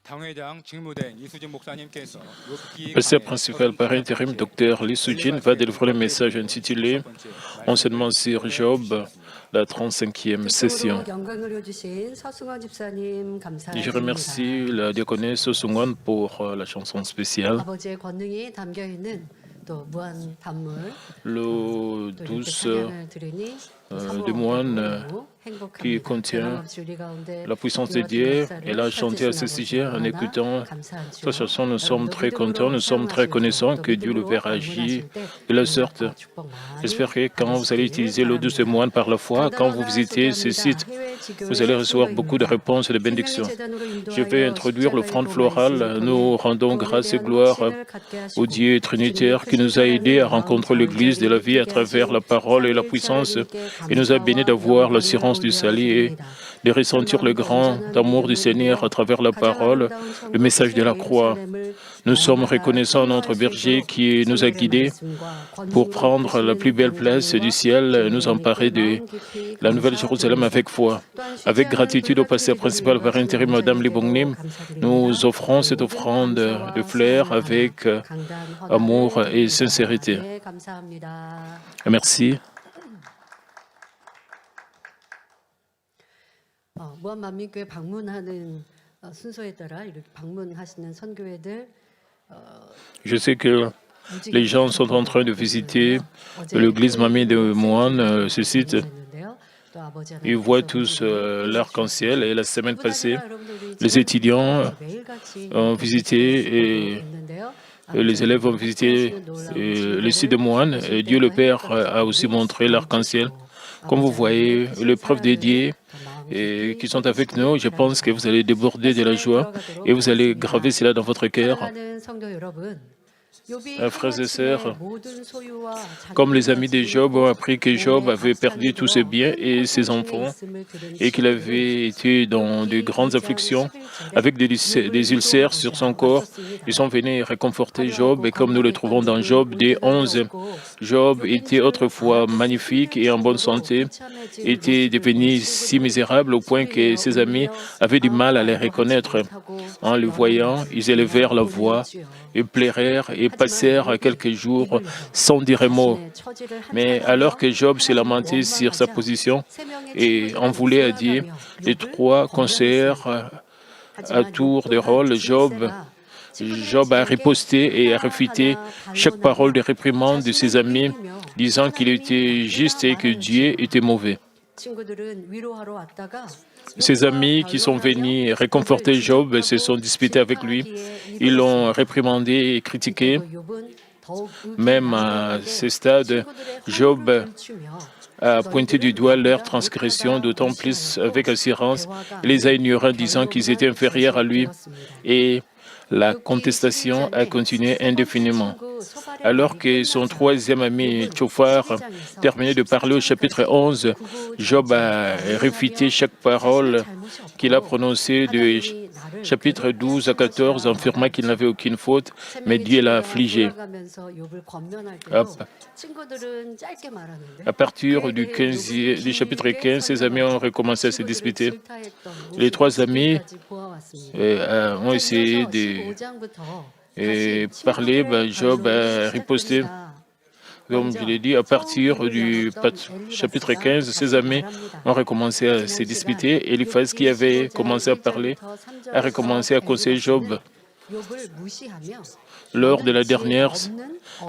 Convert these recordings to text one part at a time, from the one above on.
Le pasteur principal par intérim, Dr. Lee Soo-jin, va délivrer le message intitulé « Enseignement sur Job », la 35e session. Je remercie la diaconesse Soo-seung-won pour la chanson spéciale. L'eau douce du moine qui contient la puissance de Dieu. Elle a chanté à ce sujet en écoutant cette chanson. Nous sommes très contents, nous sommes très connaissants que Dieu le Père agit de la sorte. J'espère que quand vous allez utiliser l'eau douce du moine par la foi, quand vous visitez ce site, vous allez recevoir beaucoup de réponses et de bénédictions. Je vais introduire l'offrande florale. Nous rendons grâce et gloire au Dieu trinitaire qui nous a aidés à rencontrer l'Église de la vie à travers la parole et la puissance et nous a bénis d'avoir l'assurance du salut et de ressentir le grand amour du Seigneur à travers la parole, le message de la croix. Nous sommes reconnaissants à notre berger qui nous a guidés pour prendre la plus belle place du ciel et nous emparer de la Nouvelle Jérusalem avec foi. Avec gratitude au pasteur principal par intérim, Madame Lee Bong-nim, nous offrons cette offrande de fleurs avec amour et sincérité. Merci. Je sais que les gens sont en train de visiter l'église Mamie de Moine, ce site. Ils voient tous l'arc-en-ciel et la semaine passée, les étudiants ont visité et les élèves ont visité le site de Moine et Dieu le Père a aussi montré l'arc-en-ciel. Comme vous voyez, les preuves dédiées et qui sont avec nous, je pense que vous allez déborder de la joie et vous allez graver cela dans votre cœur. Frères et sœurs, comme les amis de Job ont appris que Job avait perdu tous ses biens et ses enfants et qu'il avait été dans de grandes afflictions avec des ulcères sur son corps, ils sont venus réconforter Job et comme nous le trouvons dans Job 11, Job était autrefois magnifique et en bonne santé, était devenu si misérable au point que ses amis avaient du mal à les reconnaître. En le voyant, ils élevèrent la voix et pleurèrent et passèrent quelques jours sans dire un mot. Mais alors que Job s'est lamenté sur sa position et en voulait à Dieu, les trois conseillers à tour de rôle, Job a riposté et a réfuté chaque parole de réprimande de ses amis, disant qu'il était juste et que Dieu était mauvais. Ses amis qui sont venus réconforter Job se sont disputés avec lui. Ils l'ont réprimandé et critiqué. Même à ce stade, Job a pointé du doigt leur transgression, d'autant plus avec assurance. Il les a ignorés en disant qu'ils étaient inférieurs à lui. Et la contestation a continué indéfiniment. Alors que son troisième ami, Tshofar, terminait de parler au chapitre 11, Job a réfuté chaque parole qu'il a prononcée de chapitre 12 à 14, affirmant qu'il n'avait aucune faute, mais Dieu l'a affligé. À partir du chapitre 15, ses amis ont recommencé à se disputer. Les trois amis ont essayé de parler. Job a riposté. Comme je l'ai dit, à partir du chapitre 15, ses amis ont recommencé à se disputer. Eliphaz, qui avait commencé à parler, a recommencé à conseiller Job. Lors de la dernière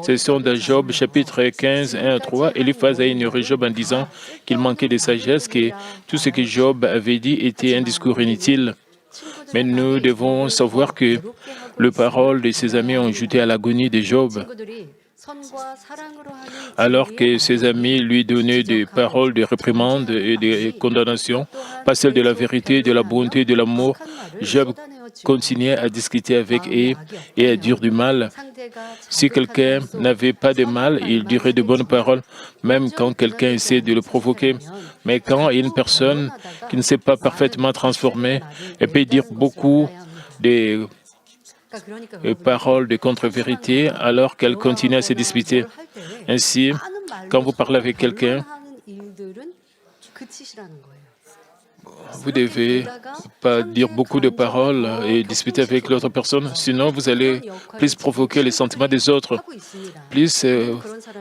session de Job, chapitre 15, 1 à 3, Eliphaz a ignoré Job en disant qu'il manquait de sagesse, que tout ce que Job avait dit était un discours inutile. Mais nous devons savoir que les paroles de ses amis ont ajouté à l'agonie de Job. Alors que ses amis lui donnaient des paroles de réprimande et de condamnation, pas celles de la vérité, de la bonté, de l'amour, Job continuait à discuter avec eux et à dire du mal. Si quelqu'un n'avait pas de mal, il dirait de bonnes paroles, même quand quelqu'un essaie de le provoquer. Mais quand une personne qui ne s'est pas parfaitement transformée, elle peut dire beaucoup de paroles de contre-vérité alors qu'elle continue à se disputer. Ainsi, quand vous parlez avec quelqu'un, vous ne devez pas dire beaucoup de paroles et discuter avec l'autre personne, sinon vous allez plus provoquer les sentiments des autres, plus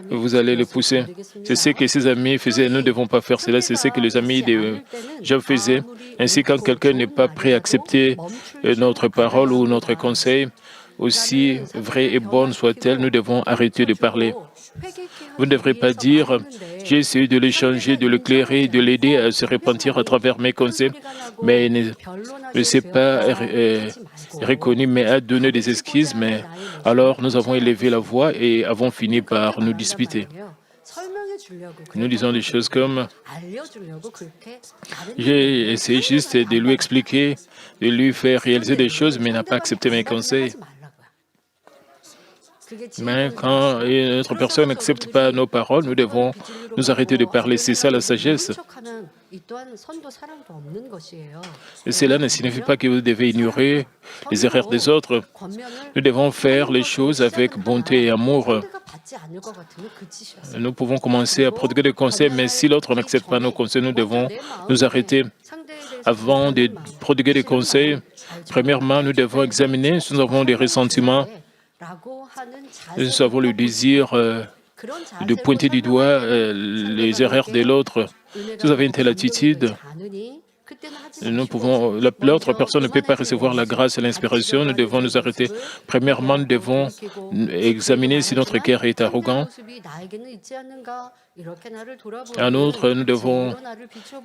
vous allez les pousser. C'est ce que ses amis faisaient, nous ne devons pas faire cela, c'est ce que les amis de Job faisaient. Ainsi, quand quelqu'un n'est pas prêt à accepter notre parole ou notre conseil, aussi vraie et bonne soit-elle, nous devons arrêter de parler. Vous ne devrez pas dire « j'ai essayé de l'échanger, de l'éclairer, de l'aider à se repentir à travers mes conseils, mais il ne s'est pas reconnu, mais a donné des excuses, mais alors nous avons élevé la voix et avons fini par nous disputer. » Nous disons des choses comme « j'ai essayé juste de lui expliquer, de lui faire réaliser des choses, mais il n'a pas accepté mes conseils. » Mais quand une autre personne n'accepte pas nos paroles, nous devons nous arrêter de parler. C'est ça la sagesse. Et cela ne signifie pas que vous devez ignorer les erreurs des autres. Nous devons faire les choses avec bonté et amour. Nous pouvons commencer à prodiguer des conseils, mais si l'autre n'accepte pas nos conseils, nous devons nous arrêter. Avant de prodiguer des conseils, premièrement, nous devons examiner si nous avons des ressentiments. Nous avons le désir de pointer du doigt les erreurs de l'autre. Si vous avez une telle attitude, l'autre personne ne peut pas recevoir la grâce et l'inspiration. Nous devons nous arrêter. Premièrement, nous devons examiner si notre cœur est arrogant. En outre, nous devons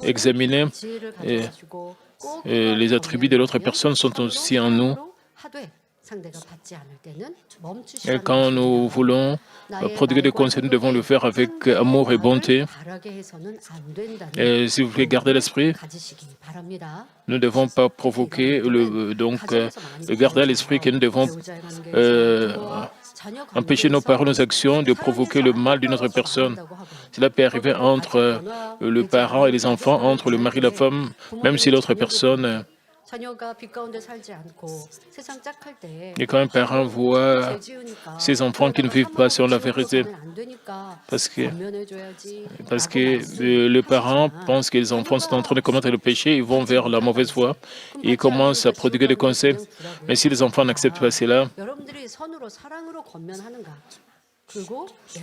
examiner les attributs de l'autre personne sont aussi en nous. Et quand nous voulons prodiguer des conseils, nous devons le faire avec amour et bonté. Et si vous voulez garder l'esprit, nous ne devons pas provoquer, garder à l'esprit que nous devons empêcher nos paroles, nos actions de provoquer le mal d'une autre personne. Cela peut arriver entre le parent et les enfants, entre le mari et la femme, même si l'autre personne... Et quand un parent voit ses enfants qui ne vivent pas sur la vérité, parce que le parent pense que les enfants sont en train de commettre le péché, ils vont vers la mauvaise voie et ils commencent à prodiguer des conseils. Mais si les enfants n'acceptent pas cela,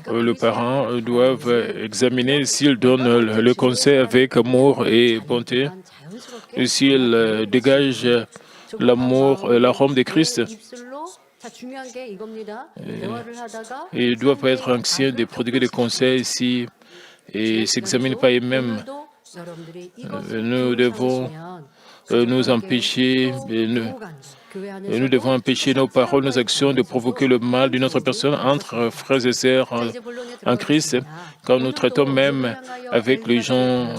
le parent doit examiner s'il donne le conseil avec amour et bonté, et s'il dégage l'amour, l'arôme de Christ. Et ils doivent être anxieux de prodiguer des conseils ici et ne s'examinent pas eux-mêmes. Nous devons nous empêcher, nous devons empêcher nos paroles, nos actions de provoquer le mal d'une autre personne entre frères et sœurs en Christ. Quand nous traitons même avec les gens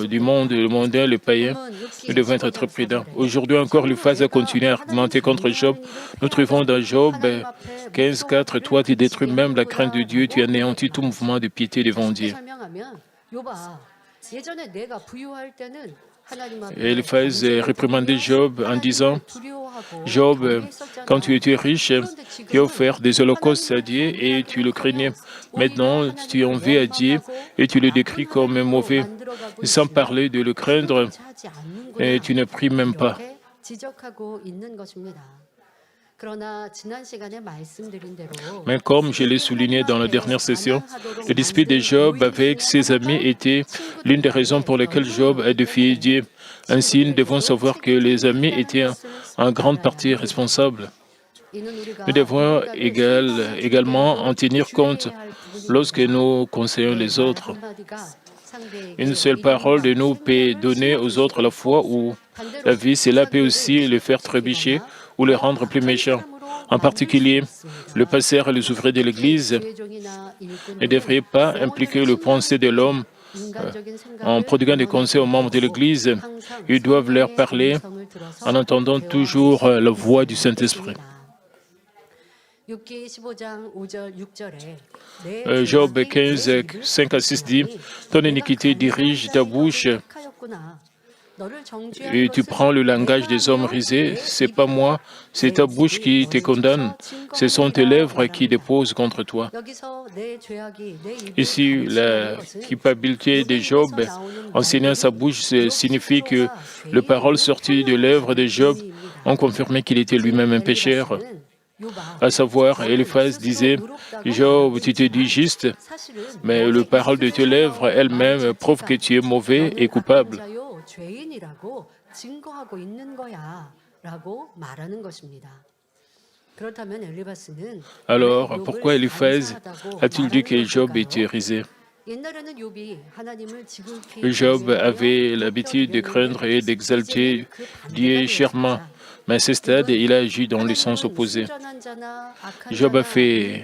du monde, le mondain, les païens, nous devons être très prudents. Aujourd'hui encore, l'Éphase a continué à argumenter contre Job. Nous trouvons dans Job 15:4, toi tu détruis même la crainte de Dieu, tu anéantis tout mouvement de piété devant Dieu. Et Éphase réprimandait Job en disant, Job, quand tu étais riche, tu as offert des holocaustes à Dieu et tu le craignais. Maintenant, tu en veux à Dieu et tu le décris comme mauvais, sans parler de le craindre, et tu ne pries même pas. Mais comme je l'ai souligné dans la dernière session, le dispute de Job avec ses amis était l'une des raisons pour lesquelles Job a défié Dieu. Ainsi, nous devons savoir que les amis étaient en grande partie responsables. Nous devons également en tenir compte lorsque nous conseillons les autres. Une seule parole de nous peut donner aux autres la foi ou la vie. Cela peut aussi les faire trébucher ou les rendre plus méchants. En particulier, le pasteur et les ouvriers de l'Église ne devraient pas impliquer le pensée de l'homme en prodiguant des conseils aux membres de l'Église. Ils doivent leur parler en entendant toujours la voix du Saint-Esprit. Job 15, 5 à 6 dit, « Ton iniquité dirige ta bouche Et tu prends le langage des hommes risés, c'est pas moi, c'est ta bouche qui te condamne, ce sont tes lèvres qui déposent contre toi. Ici, la culpabilité de Job enseignant sa bouche signifie que les paroles sorties des lèvres de Job ont confirmé qu'il était lui-même un pécheur. À savoir, Eliphaz disait, Job, tu te dis juste, mais les paroles de tes lèvres elles-mêmes prouvent que tu es mauvais et coupable. Alors, pourquoi Eliphaz a-t-il dit que Job était risé? Job avait l'habitude de craindre et d'exalter Dieu chèrement, mais à ce stade, il a agi dans le sens opposé. Job a fait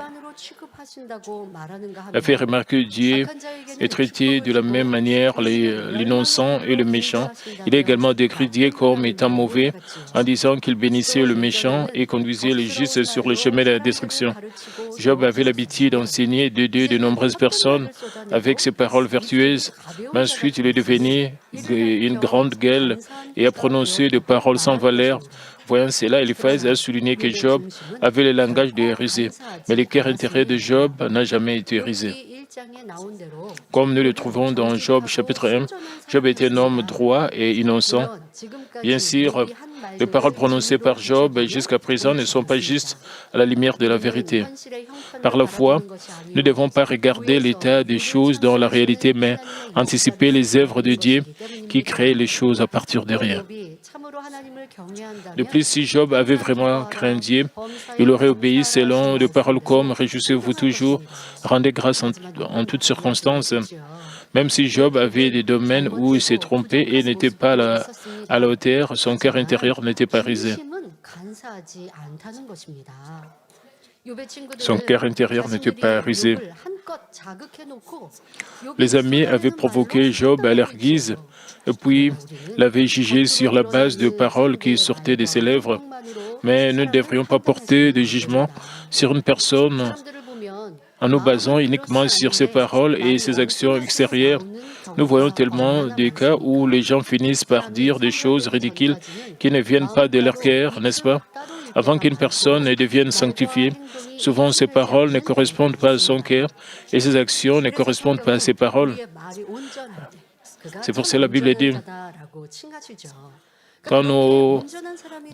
remarquer que Dieu est traité de la même manière l'innocent et le méchant. Il a également décrit Dieu comme étant mauvais en disant qu'il bénissait le méchant et conduisait les justes sur le chemin de la destruction. Job avait l'habitude d'enseigner de Dieu de nombreuses personnes avec ses paroles vertueuses, mais ensuite il est devenu une grande gueule et a prononcé des paroles sans valeur. Voyant cela, Eliphaz a souligné que Job avait le langage de risé, mais le cœur intérieur de Job n'a jamais été risé. Comme nous le trouvons dans Job chapitre 1, Job était un homme droit et innocent. Bien sûr, les paroles prononcées par Job jusqu'à présent ne sont pas justes à la lumière de la vérité. Par la foi, nous ne devons pas regarder l'état des choses dans la réalité, mais anticiper les œuvres de Dieu qui créent les choses à partir de rien. De plus, si Job avait vraiment craint Dieu, il aurait obéi selon des paroles comme « Réjouissez-vous toujours, rendez grâce en toutes circonstances ». Même si Job avait des domaines où il s'est trompé et n'était pas à la hauteur, son cœur intérieur n'était pas risé. Son cœur intérieur n'était pas risé. Les amis avaient provoqué Job à leur guise, et puis l'avaient jugé sur la base de paroles qui sortaient de ses lèvres. Mais nous ne devrions pas porter de jugement sur une personne en nous basant uniquement sur ses paroles et ses actions extérieures. Nous voyons tellement des cas où les gens finissent par dire des choses ridicules qui ne viennent pas de leur cœur, n'est-ce pas? Avant qu'une personne ne devienne sanctifiée, souvent ses paroles ne correspondent pas à son cœur et ses actions ne correspondent pas à ses paroles. C'est pour cela que la Bible dit, quand nos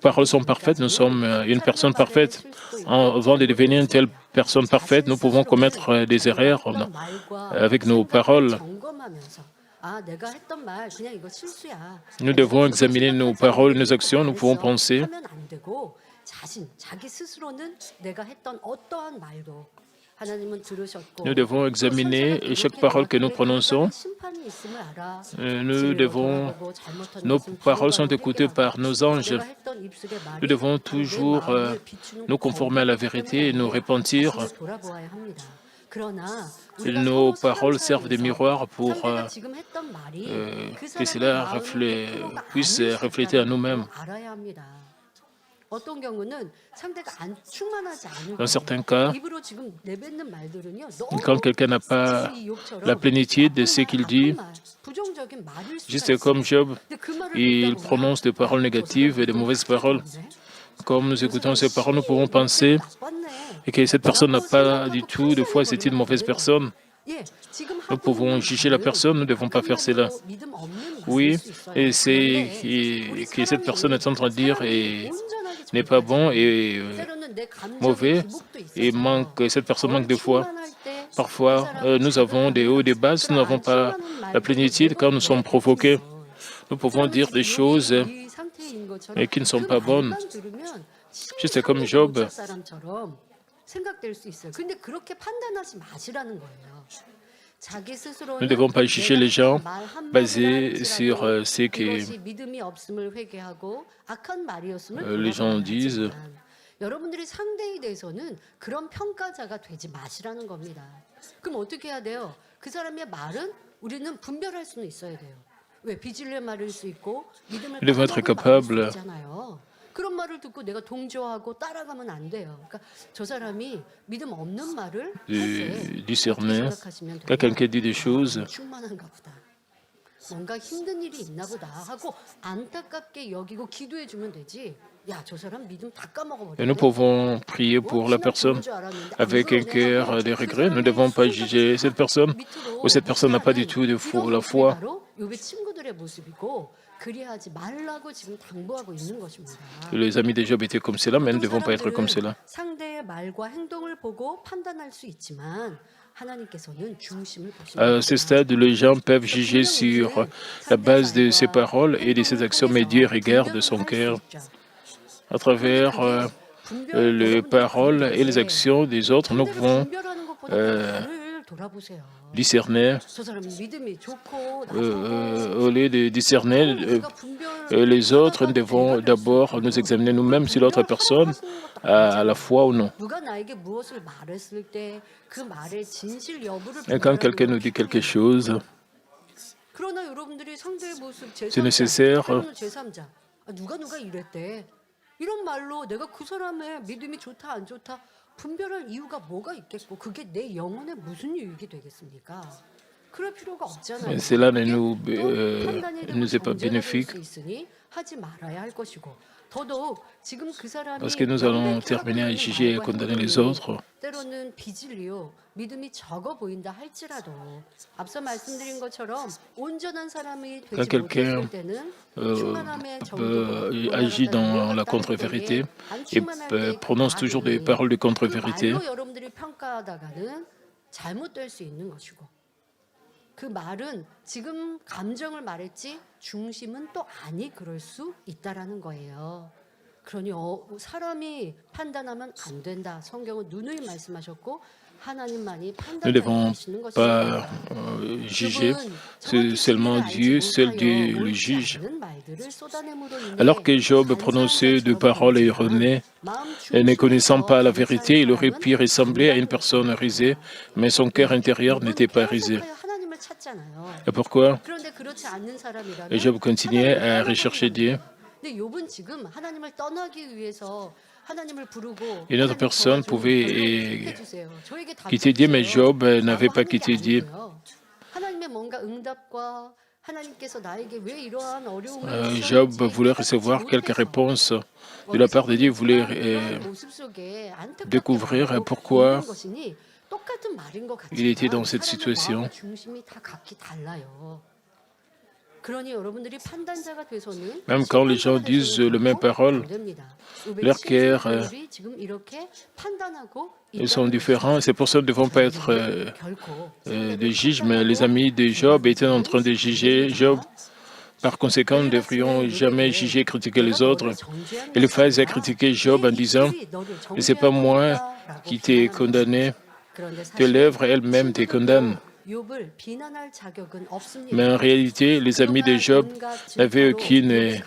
paroles sont parfaites, nous sommes une personne parfaite. Avant de devenir une telle personne parfaite, nous pouvons commettre des erreurs avec nos paroles. Nous devons examiner nos paroles et nos actions. Nous pouvons penser. Nous devons examiner chaque parole que nous prononçons. Nos paroles sont écoutées par nos anges. Nous devons toujours nous conformer à la vérité et nous repentir. Nos paroles servent de miroir pour que cela puisse refléter à nous-mêmes. Dans certains cas, quand quelqu'un n'a pas la plénitude de ce qu'il dit, juste comme Job, il prononce des paroles négatives et de mauvaises paroles. Comme nous écoutons ces paroles, nous pouvons penser que cette personne n'a pas du tout de foi, c'est une mauvaise personne. Nous pouvons juger la personne, nous ne devons pas faire cela. Oui, et c'est que cette personne est en train de dire n'est pas bon et mauvais et cette personne manque de foi. Parfois, nous avons des hauts et des bas, nous n'avons pas la plénitude quand nous sommes provoqués. Nous pouvons dire des choses qui ne sont pas bonnes. Juste comme Job. Nous ne devons pas juger les gens basés sur ce que les gens disent. 여러분들이 상대에 대해서는 그런 평가자가 되지 마시라는 겁니다. 그럼 어떻게 해야 돼요? 그 사람의 말은 우리는 분별할 수는 있어야 돼요. 왜 빚을 말일 수 있고 믿음을 말일 수 있잖아요. 그런 말을 듣고 내가 동조하고 따라가면 안 돼요. 그러니까 저 사람이 믿음 없는 말을 discerner quand quelqu'un dit des choses. 충만한가 보다. 뭔가 힘든 일이 있나 보다 하고 안타깝게 여기고 기도해 주면 되지. 야, 저 사람 믿음 다 Et nous 까먹어버렸네. pouvons prier pour la 신앙 좋은 personne 줄 알았는데 안 avec un 그러네 하고 cœur de 그 regret. Nous ne 사람의 devons pas 수준까지 juger cette 다 personne ou 밑으로 cette personne n'a pas du 무시하는 tout de 이런 la 모습이 foi. 바로 욥의 친구들의 모습이고 그리하지 말라고 지금 당부하고 있는 것입니다. Les amis de Job étaient comme cela, mais nous ne 보통 devons pas être comme 사람들은 cela. 상대의 말과 행동을 보고 판단할 수 있지만 하나님께서는 중심을 À ce 보십니다. stade, les gens peuvent juger 분명 sur 우리는 la 상대의 base de ses 말과 paroles et de ses 행동을 actions, mais Dieu 통해서 regarde 분별을 son 할 수 cœur 있죠. à 그런데 travers 그게 분별 les 여러분들이 paroles et les 그런데 actions des autres. Nous 상대를 pouvons 분별하는 것보다 나를 돌아보세요. discerner, 저 사람은 믿음이 좋고 au lieu de discerner 우리가 les autres, nous 분별하다가 devons 내가 될 수 d'abord 있어요. nous examiner nous-mêmes si l'autre personne 분별하라고 하시는 것도 a la 아니잖아요. foi ou non. 누가 나에게 무엇을 말했을 때 그 말의 진실 여부를 Et quand 분별하는 quelqu'un 건 nous dit quelque 필요해요. chose, 그러나 여러분들이 상대의 모습 c'est 제3자, nécessaire 때로는 제3자, 누가 이랬대. 이런 말로 내가 그 사람의 믿음이 좋다 안 좋다 분별할 이유가 뭐가 있겠고 그게 내 영혼에 무슨 유익이 되겠습니까? 그럴 필요가 없잖아요. cela ne 이게 nous, 또 판단이 되고 nous est pas 정죄가 될 bénéfique 수 있으니 하지 말아야 할 것이고 더더욱 지금 그 사람이 parce que nous allons 명백히 하고 terminer à 있는 juger et 말과 condamner les 행동이 autres. 때로는 비질리요 믿음이 적어 보인다 할지라도 앞서 말씀드린 것처럼 온전한 사람이 Quand 되지 quelqu'un 못했을 때는 충만함의 정도도 agit dans la contre-vérité et prononce toujours des paroles de 그 contre-vérité, 말로 여러분들이 평가하다가는 잘못될 수 있는 것이고 그 말은 지금 감정을 말했지 중심은 또 아니 그럴 수 있다라는 거예요. 그러니 사람이 판단하면 안 된다. 성경은 누누이 말씀하셨고 하나님만이 nous ne devons 판단하시는 pas 것입니다. juger. C'est seulement Dieu, seul Dieu le juge. Alors que Job prononçait de paroles erronées et ne connaissant pas la vérité, il aurait pu ressembler à une personne rusée, mais son cœur intérieur n'était pas rusé. Et pourquoi Job continuait à rechercher Dieu. Une autre personne pouvait quitter Dieu, mais Job n'avait pas quitté Dieu. Job voulait recevoir quelques réponses de la part de Dieu, voulait découvrir pourquoi il était dans cette situation. Même quand les gens disent les mêmes paroles, leurs cœurs sont différents. C'est pour ça que nous ne devons pas être des juges, mais les amis de Job étaient en train de juger Job. Par conséquent, nous ne devrions jamais juger et critiquer les autres. Eliphaz a critiqué Job en disant « Ce n'est pas moi qui t'ai condamné, tes lèvres elles-mêmes te condamnent. » Mais en réalité, les amis de Job n'avaient aucune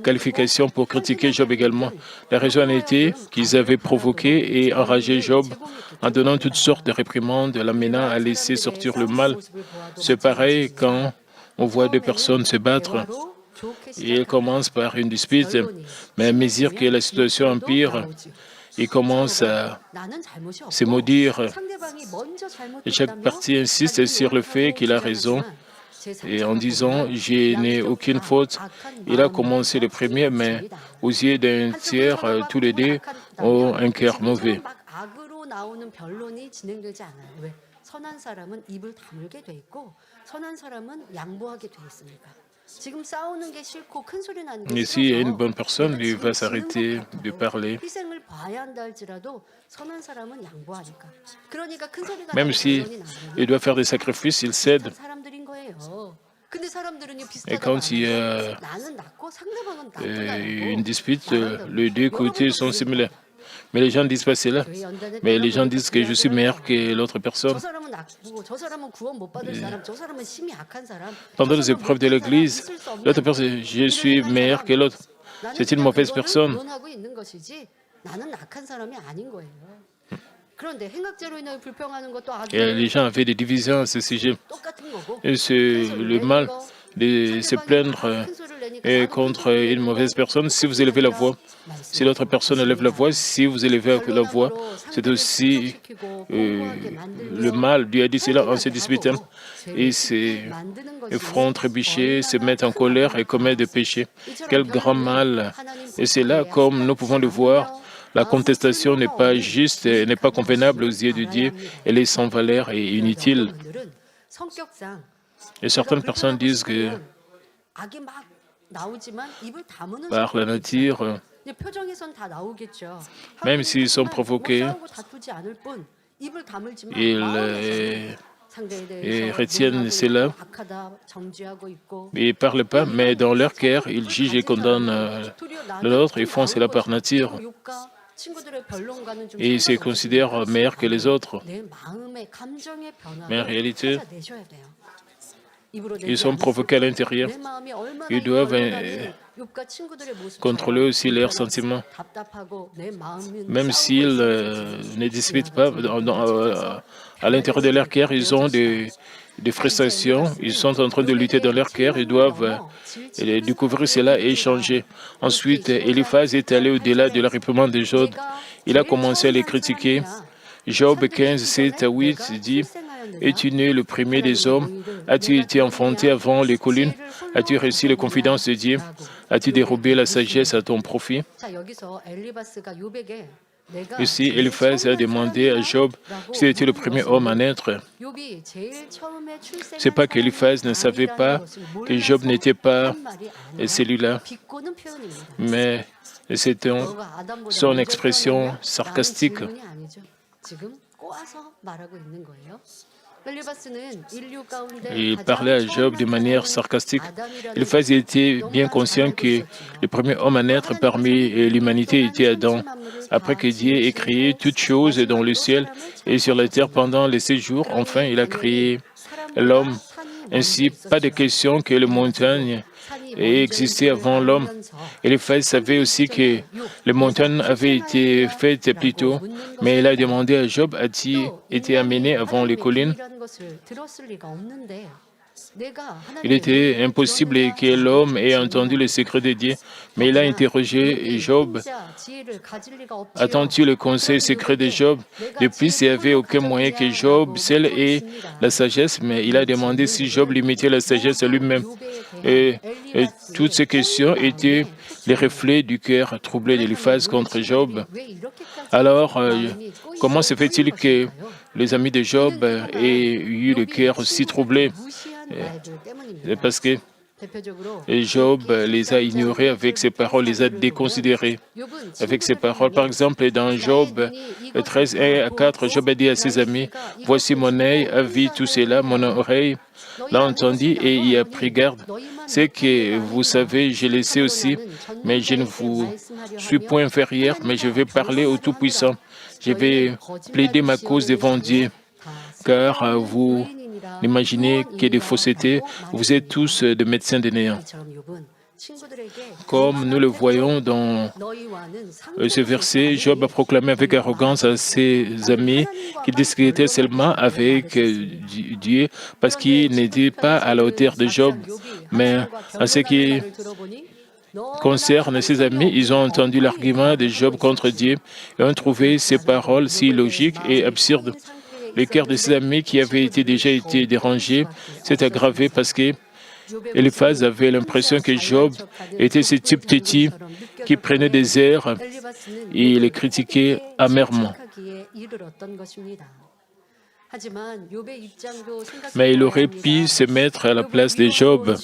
qualification pour critiquer Job également. La raison en était qu'ils avaient provoqué et enragé Job en donnant toutes sortes de réprimandes, l'amenant à laisser sortir le mal. C'est pareil quand on voit deux personnes se battre et elles commencent par une dispute, mais à mesure que la situation empire, ils commencent à se maudire. Et chaque partie insiste sur le fait qu'il a raison. Et en disant « je n'ai aucune faute », il a commencé le premier, mais aux yeux d'un tiers, tous les deux ont un cœur mauvais. Ici, il y a une bonne personne qui va s'arrêter de parler. Même s'il doit faire des sacrifices, il cède. Et quand il y a une dispute, les deux côtés sont similaires. Mais les gens ne disent pas cela. Mais les gens disent que je suis meilleur que l'autre personne. Pendant les épreuves de l'Église, l'autre personne, je suis meilleur que l'autre. C'est une mauvaise personne. Et les gens avaient des divisions à ce sujet. Et c'est le mal de se plaindre contre une mauvaise personne si vous élevez la voix. Si l'autre personne élève la voix, si vous élevez la voix, c'est aussi le mal. Dieu a dit cela en se disputant. Ils feront trébucher, se mettre en colère et commettre des péchés. Quel grand mal. Et c'est là, comme nous pouvons le voir, la contestation n'est pas juste, n'est pas convenable aux yeux de Dieu. Elle est sans valeur et inutile. Et certaines personnes disent que par la nature, même s'ils sont provoqués, ils retiennent cela. Ils ne parlent pas, mais dans leur cœur, ils jugent et condamnent l'autre. Ils font cela par nature. Et ils se considèrent meilleurs que les autres. Mais en réalité, ils sont provoqués à l'intérieur. Ils doivent contrôler aussi leurs sentiments. Même s'ils ne disputent pas, à l'intérieur de leur cœur, ils ont des frustrations. Ils sont en train de lutter dans leur cœur. Ils doivent découvrir cela et changer. Ensuite, Eliphaz est allé au-delà de la réprimande de Job. Il a commencé à les critiquer. Job 15, 7 à 8 dit: es-tu né le premier des hommes? As-tu été enfanté avant les collines? As-tu reçu les confidences de Dieu? As-tu dérobé la sagesse à ton profit? Ici, Eliphaz a demandé à Job s'il était le premier homme à naître. Ce n'est pas qu'Eliphaz ne savait pas que Job n'était pas celui-là, mais c'est son expression sarcastique. Il parlait à Job de manière sarcastique. Eliphaz était bien conscient que le premier homme à naître parmi l'humanité était Adam. Après que Dieu ait créé toutes choses dans le ciel et sur la terre pendant les 7 jours, enfin il a créé l'homme. Ainsi, pas de question que les montagnes aient existé avant l'homme. Eliphaz savait aussi que les montagnes avaient été faites plus tôt, mais il a demandé à Job: as-tu été amené avant les collines? Il était impossible que l'homme ait entendu le secret de Dieu, mais il a interrogé Job: attends-tu le conseil secret de Job? Depuis, il n'y avait aucun moyen que Job seul ait la sagesse, mais il a demandé si Job limitait la sagesse à lui-même. Et toutes ces questions étaient les reflets du cœur troublé d'Eliphaz contre Job. Alors, comment se fait-il que les amis de Job aient eu le cœur si troublé? Parce que Job les a ignorés avec ses paroles, les a déconsidérés avec ses paroles. Par exemple, dans Job 13, 1 à 4, Job a dit à ses amis: voici mon œil a vu tout cela, mon oreille l'a entendu et y a pris garde. C'est que vous savez, je le sais aussi, mais je ne vous suis point inférieur, mais je vais parler au Tout-Puissant. Je vais plaider ma cause devant Dieu, car vous n'imaginez que des faussetés, vous êtes tous des médecins de néant. Comme nous le voyons dans ce verset, Job a proclamé avec arrogance à ses amis qu'il discutait seulement avec Dieu parce qu'il n'était pas à la hauteur de Job. Mais en ce qui concerne ses amis, ils ont entendu l'argument de Job contre Dieu et ont trouvé ses paroles si logiques et absurdes. Le cœur de ses amis qui avait déjà été dérangé s'est aggravé parce que Eliphaz avait l'impression que Job était ce type têtu qui prenait des airs et il les critiquait amèrement. Mais il aurait pu se mettre à la place de Job,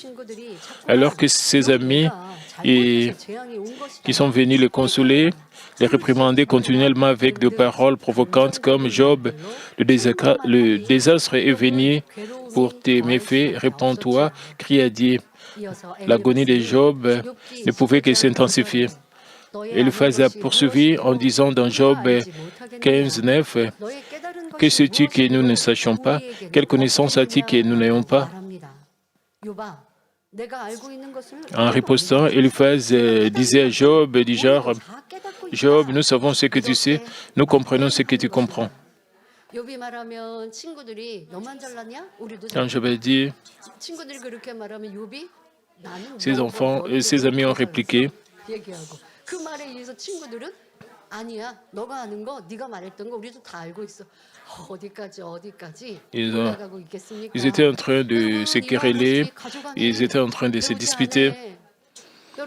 alors que ses amis qui sont venus le consoler, les réprimander continuellement avec des paroles provocantes comme Job, le désastre est venu pour tes méfaits, réponds-toi, crie à Dieu. L'agonie de Job ne pouvait que s'intensifier. Eliphaz a poursuivi en disant dans Job 15, 9, « Que sais-tu que nous ne sachions pas? Quelle connaissance as-tu que nous n'ayons pas ?» En ripostant, Eliphaz disait à Job du genre: « Job, nous savons ce que tu sais, nous comprenons ce que tu comprends. » 욥이 말하면 친구들이 너만 잘났냐? 우리도 Quand j'avais dit, 친구들이 그렇게 말하면 욥이 나는 ses enfants et ses amis ont répliqué, 얘기하고 그 말에 의해서 친구들은 아니야 너가 아는 거 네가 말했던 거 우리도 다 알고 있어. 어디까지 올라가고 있겠습니까? ils étaient en train de se quereller, ils étaient en train de se disputer.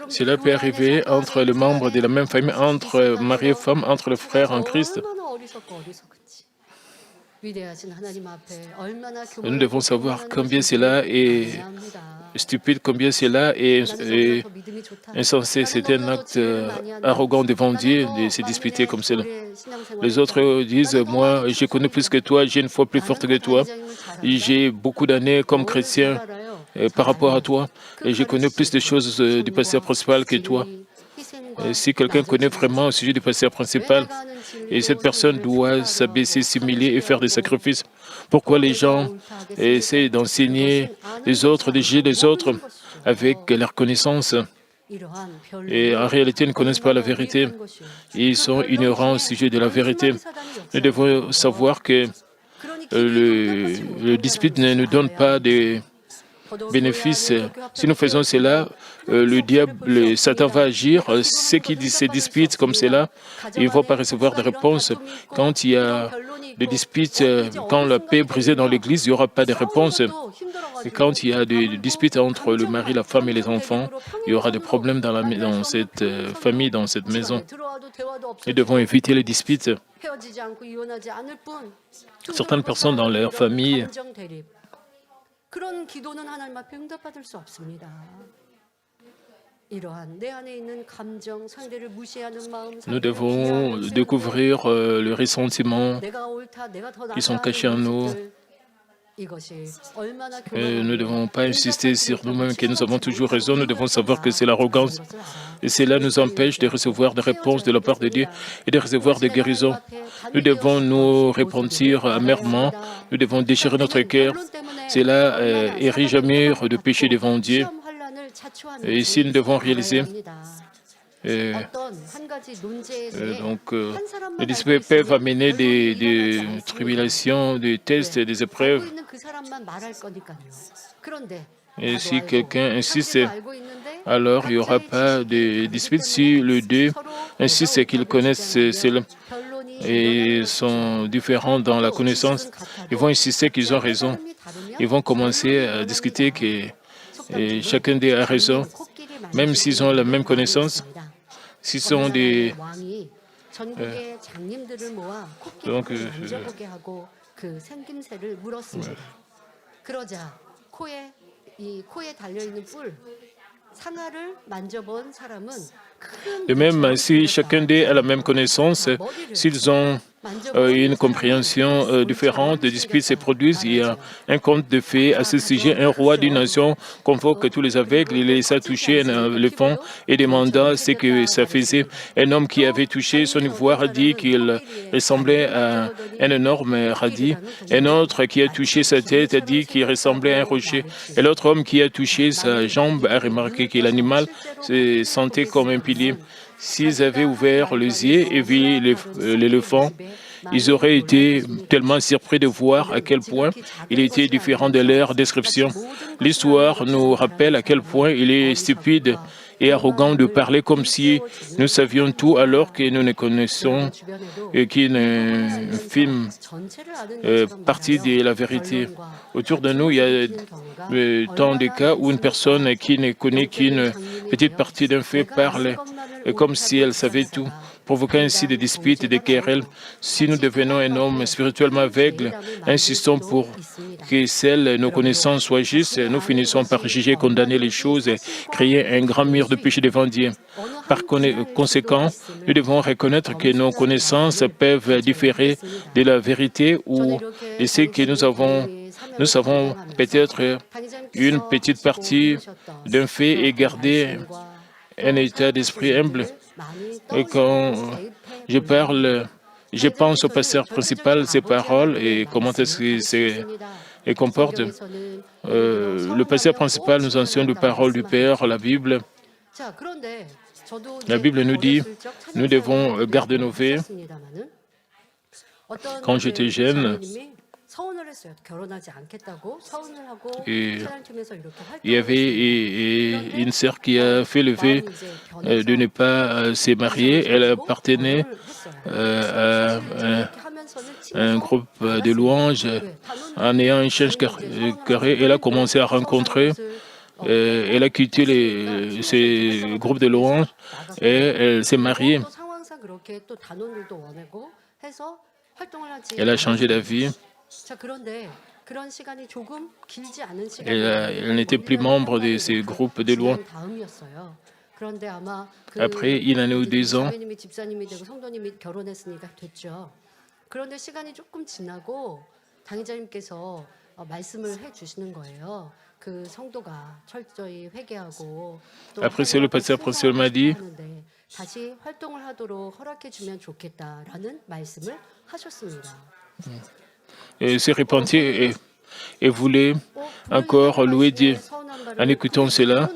Cela peut arriver entre les membres de la même famille, entre mari et femme, entre les frères en Christ. Nous devons savoir combien cela est stupide, combien cela est insensé. C'est un acte arrogant devant Dieu de se disputer comme cela. Les autres disent, moi, je connais plus que toi, j'ai une foi plus forte que toi, j'ai beaucoup d'années comme chrétien par rapport à toi, et je connais plus de choses du pasteur principal que toi. Et si quelqu'un connaît vraiment au sujet du pasteur principal, et cette personne doit s'abaisser, s'humilier et faire des sacrifices. Pourquoi les gens essaient d'enseigner les autres, de juger les autres avec leur connaissance? Et en réalité, ils ne connaissent pas la vérité. Ils sont ignorants au sujet de la vérité. Nous devons savoir que le dispute ne nous donne pas de bénéfices. Si nous faisons cela, le diable, Satan va agir. Ceux qui se disputent comme cela, ils ne vont pas recevoir de réponse. Quand il y a des disputes, quand la paix est brisée dans l'Église, il n'y aura pas de réponse. Et quand il y a des disputes entre le mari, la femme et les enfants, il y aura des problèmes dans cette famille, dans cette maison. Nous devons éviter les disputes. Certaines personnes dans leur famille nous devons découvrir le ressentiment qui sont cachés en nous. Nous ne devons pas insister sur nous-mêmes que nous avons toujours raison. Nous devons savoir que c'est l'arrogance. Et cela nous empêche de recevoir des réponses de la part de Dieu et de recevoir des guérisons. Nous devons nous repentir amèrement. Nous devons déchirer notre cœur. Cela érige un mur de péché devant Dieu. Et ici, nous devons réaliser les disputes peuvent amener des tribulations, des tests, des épreuves. Et si quelqu'un insiste, alors il n'y aura pas de dispute. Si les deux insistent et qu'ils connaissent cela et sont différents dans la connaissance, ils vont insister qu'ils ont raison. Ils vont commencer à discuter que chacun d'eux a raison, même s'ils ont la même connaissance. S'ils sont des... De même, si chacun d'eux a la même connaissance, s'ils ont une compréhension différente, des disputes se produisent, il y a un conte de fées à ce sujet. Un roi d'une nation convoque tous les aveugles, il laissa toucher un éléphant et demanda ce que ça faisait. Un homme qui avait touché son ivoire a dit qu'il ressemblait à un énorme radis. Un autre qui a touché sa tête a dit qu'il ressemblait à un rocher. Et l'autre homme qui a touché sa jambe a remarqué que l'animal se sentait comme un pilier. S'ils avaient ouvert les yeux et vu l'éléphant, ils auraient été tellement surpris de voir à quel point il était différent de leur description. L'histoire nous rappelle à quel point il est stupide et arrogant de parler comme si nous savions tout alors que nous ne connaissons qu'une infime partie de la vérité. Autour de nous, il y a tant de cas où une personne qui ne connaît qu'une petite partie d'un fait parle comme si elle savait tout, provoquant ainsi des disputes et des querelles. Si nous devenons un homme spirituellement aveugle, insistons pour que nos connaissances soient justes, nous finissons par juger, condamner les choses et créer un grand mur de péché devant Dieu. Par conséquent, nous devons reconnaître que nos connaissances peuvent différer de la vérité ou de ce que nous avons. Nous savons peut-être une petite partie d'un fait et garder un état d'esprit humble. Et quand je parle, je pense au pasteur principal, ses paroles et comment est-ce qu'il se comporte. Le pasteur principal nous enseigne les paroles du Père, la Bible. La Bible nous dit, nous devons garder nos vies. Quand j'étais jeune, et il y avait une sœur qui a fait le vœu de ne pas se marier. Elle appartenait à un groupe de louanges. En ayant un change carré, elle a commencé à rencontrer, elle a quitté ces groupes de louanges et elle s'est mariée. Elle a changé d'avis. Elle n'était plus membre de ces groupes de louanges. Après, il en a eu 2 ans. Après, c'est le pasteur principal m'a dit et s'est repenti et voulait encore louer Dieu. En écoutant cela,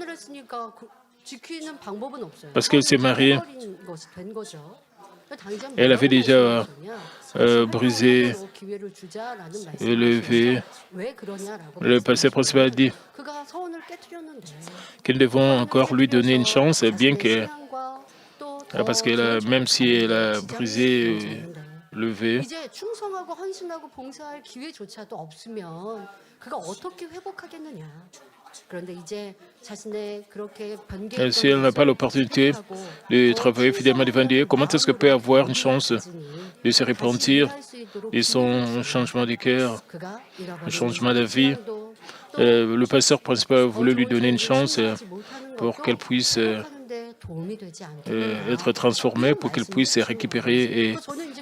parce qu'elle s'est mariée, elle avait déjà brisé le vœu. Le pasteur principal a dit que nous devons encore lui donner une chance, bien que, parce que même si elle a brisé le vœu, si elle n'a pas l'opportunité de travailler fidèlement devant Dieu, comment est-ce qu'elle peut avoir une chance de se repentir de son changement de cœur, un changement de vie? Le pasteur principal voulait lui donner une chance pour qu'elle puisse être transformée, pour qu'elle puisse récupérer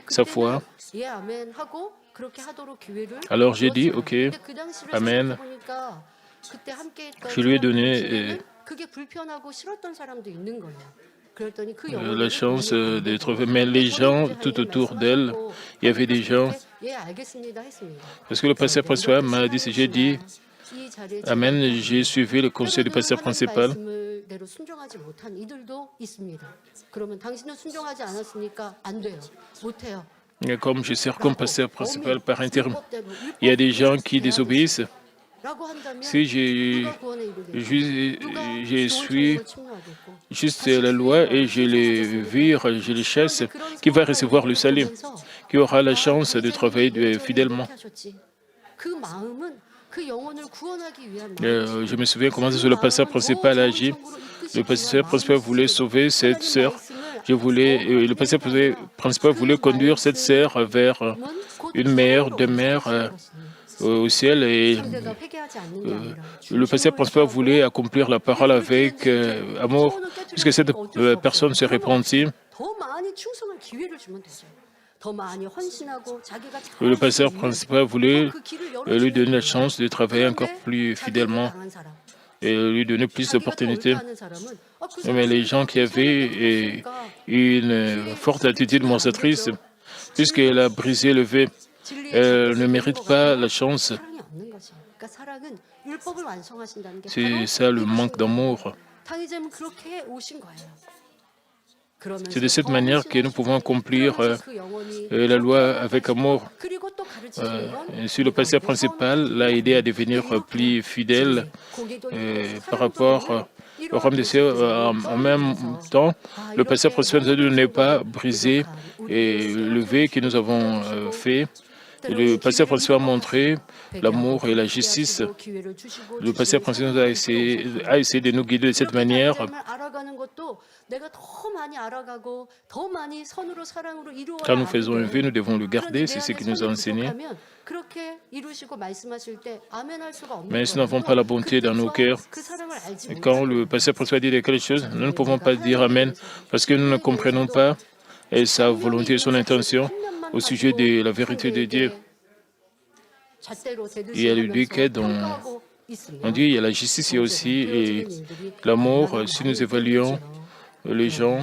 sa foi. Alors j'ai dit, OK, Amen. Je lui ai donné la chance de trouver, mais les gens tout autour d'elle, il y avait des gens, parce que le pasteur principal m'a dit, j'ai dit, Amen, j'ai suivi le conseil du pasteur principal. Et comme je sers comme pasteur principal par intérim, il y a des gens qui désobéissent. Si je suis juste la loi et je les vire, je les chasse, qui va recevoir le salut? Qui aura la chance de travailler fidèlement? Je me souviens comment le pasteur principal a agi. Le pasteur principal voulait sauver cette sœur. Le pasteur principal voulait conduire cette sœur vers une mère, 2 mères au ciel, et le pasteur principal voulait accomplir la parole avec amour, puisque cette personne se repentit. Le pasteur principal voulait lui donner la chance de travailler encore plus fidèlement et lui donner plus d'opportunités. Mais les gens qui avaient une forte attitude moralisatrice, puisqu'elle a brisé le vœu, elle ne mérite pas la chance. C'est ça le manque d'amour. C'est de cette manière que nous pouvons accomplir la loi avec amour. Si le pasteur principal l'a aidé à devenir plus fidèle par rapport au royaume des cieux, en même temps, le pasteur principal ne pas briser le vœu que nous avons fait. Le pasteur principal a montré l'amour et la justice. Le pasteur principal a essayé de nous guider de cette manière. Quand nous faisons un vœu, nous devons le garder, c'est ce qu'il nous a enseigné. Mais si nous n'avons pas la bonté dans nos cœurs, quand le pasteur principal dit quelque chose, nous ne pouvons pas dire Amen, parce que nous ne comprenons pas sa volonté et son intention au sujet de la vérité de Dieu. Il y a le duquet dont on dit il y a la justice, il y a aussi l'amour. Si nous évaluons les gens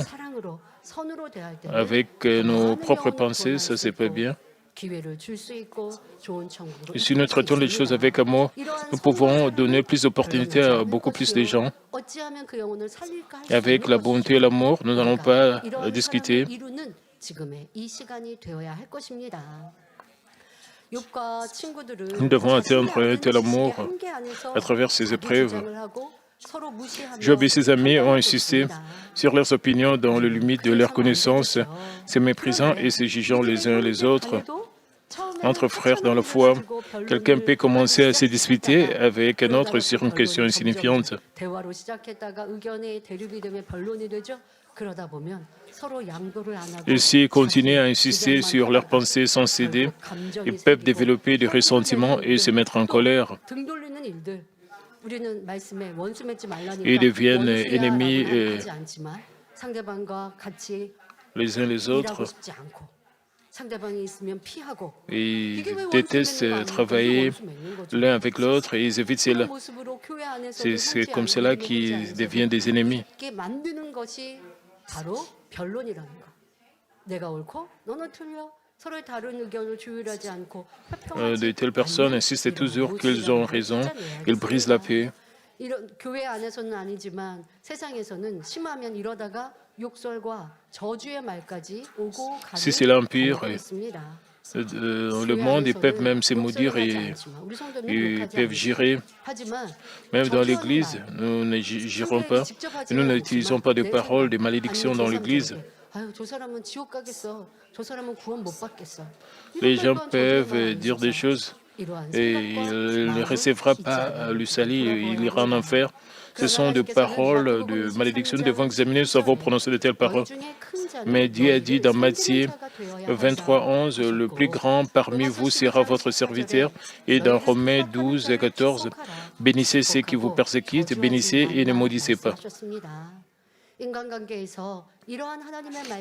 avec nos propres pensées, ça c'est pas bien. Et si nous traitons les choses avec amour, nous pouvons donner plus d'opportunités à beaucoup plus de gens. Et avec la bonté et l'amour, nous n'allons pas discuter. Nous devons atteindre un tel amour à travers ces épreuves. Job et ses amis ont insisté sur leurs opinions dans les limites de leur connaissance, se méprisant et se jugeant les uns les autres. Entre frères dans la foi, quelqu'un peut commencer à se disputer avec un autre sur une question insignifiante. Et s'ils continuent à insister sur leurs pensées sans céder, ils peuvent développer du ressentiment et se mettre en colère. Ils deviennent ennemis les uns les autres. Ils détestent travailler l'un avec l'autre et ils évitent cela. C'est comme cela qu'ils deviennent des ennemis. De telles personnes insistent toujours qu'ils ont raison, ils brisent la paix. Si c'est l'empire, le monde, ils peuvent même se maudire et ils peuvent gérer. Même dans l'Église, nous ne gérons pas. Et nous n'utilisons pas de paroles, de malédictions dans l'Église. Les gens peuvent dire des choses et il ne recevra pas le salut, il ira en enfer. Ce sont des paroles de malédiction. Nous devons examiner, nous savons prononcer de telles paroles. Mais Dieu a dit dans Matthieu 23:11, le plus grand parmi vous sera votre serviteur. Et dans Romains 12:14, bénissez ceux qui vous persécutent, bénissez et ne maudissez pas.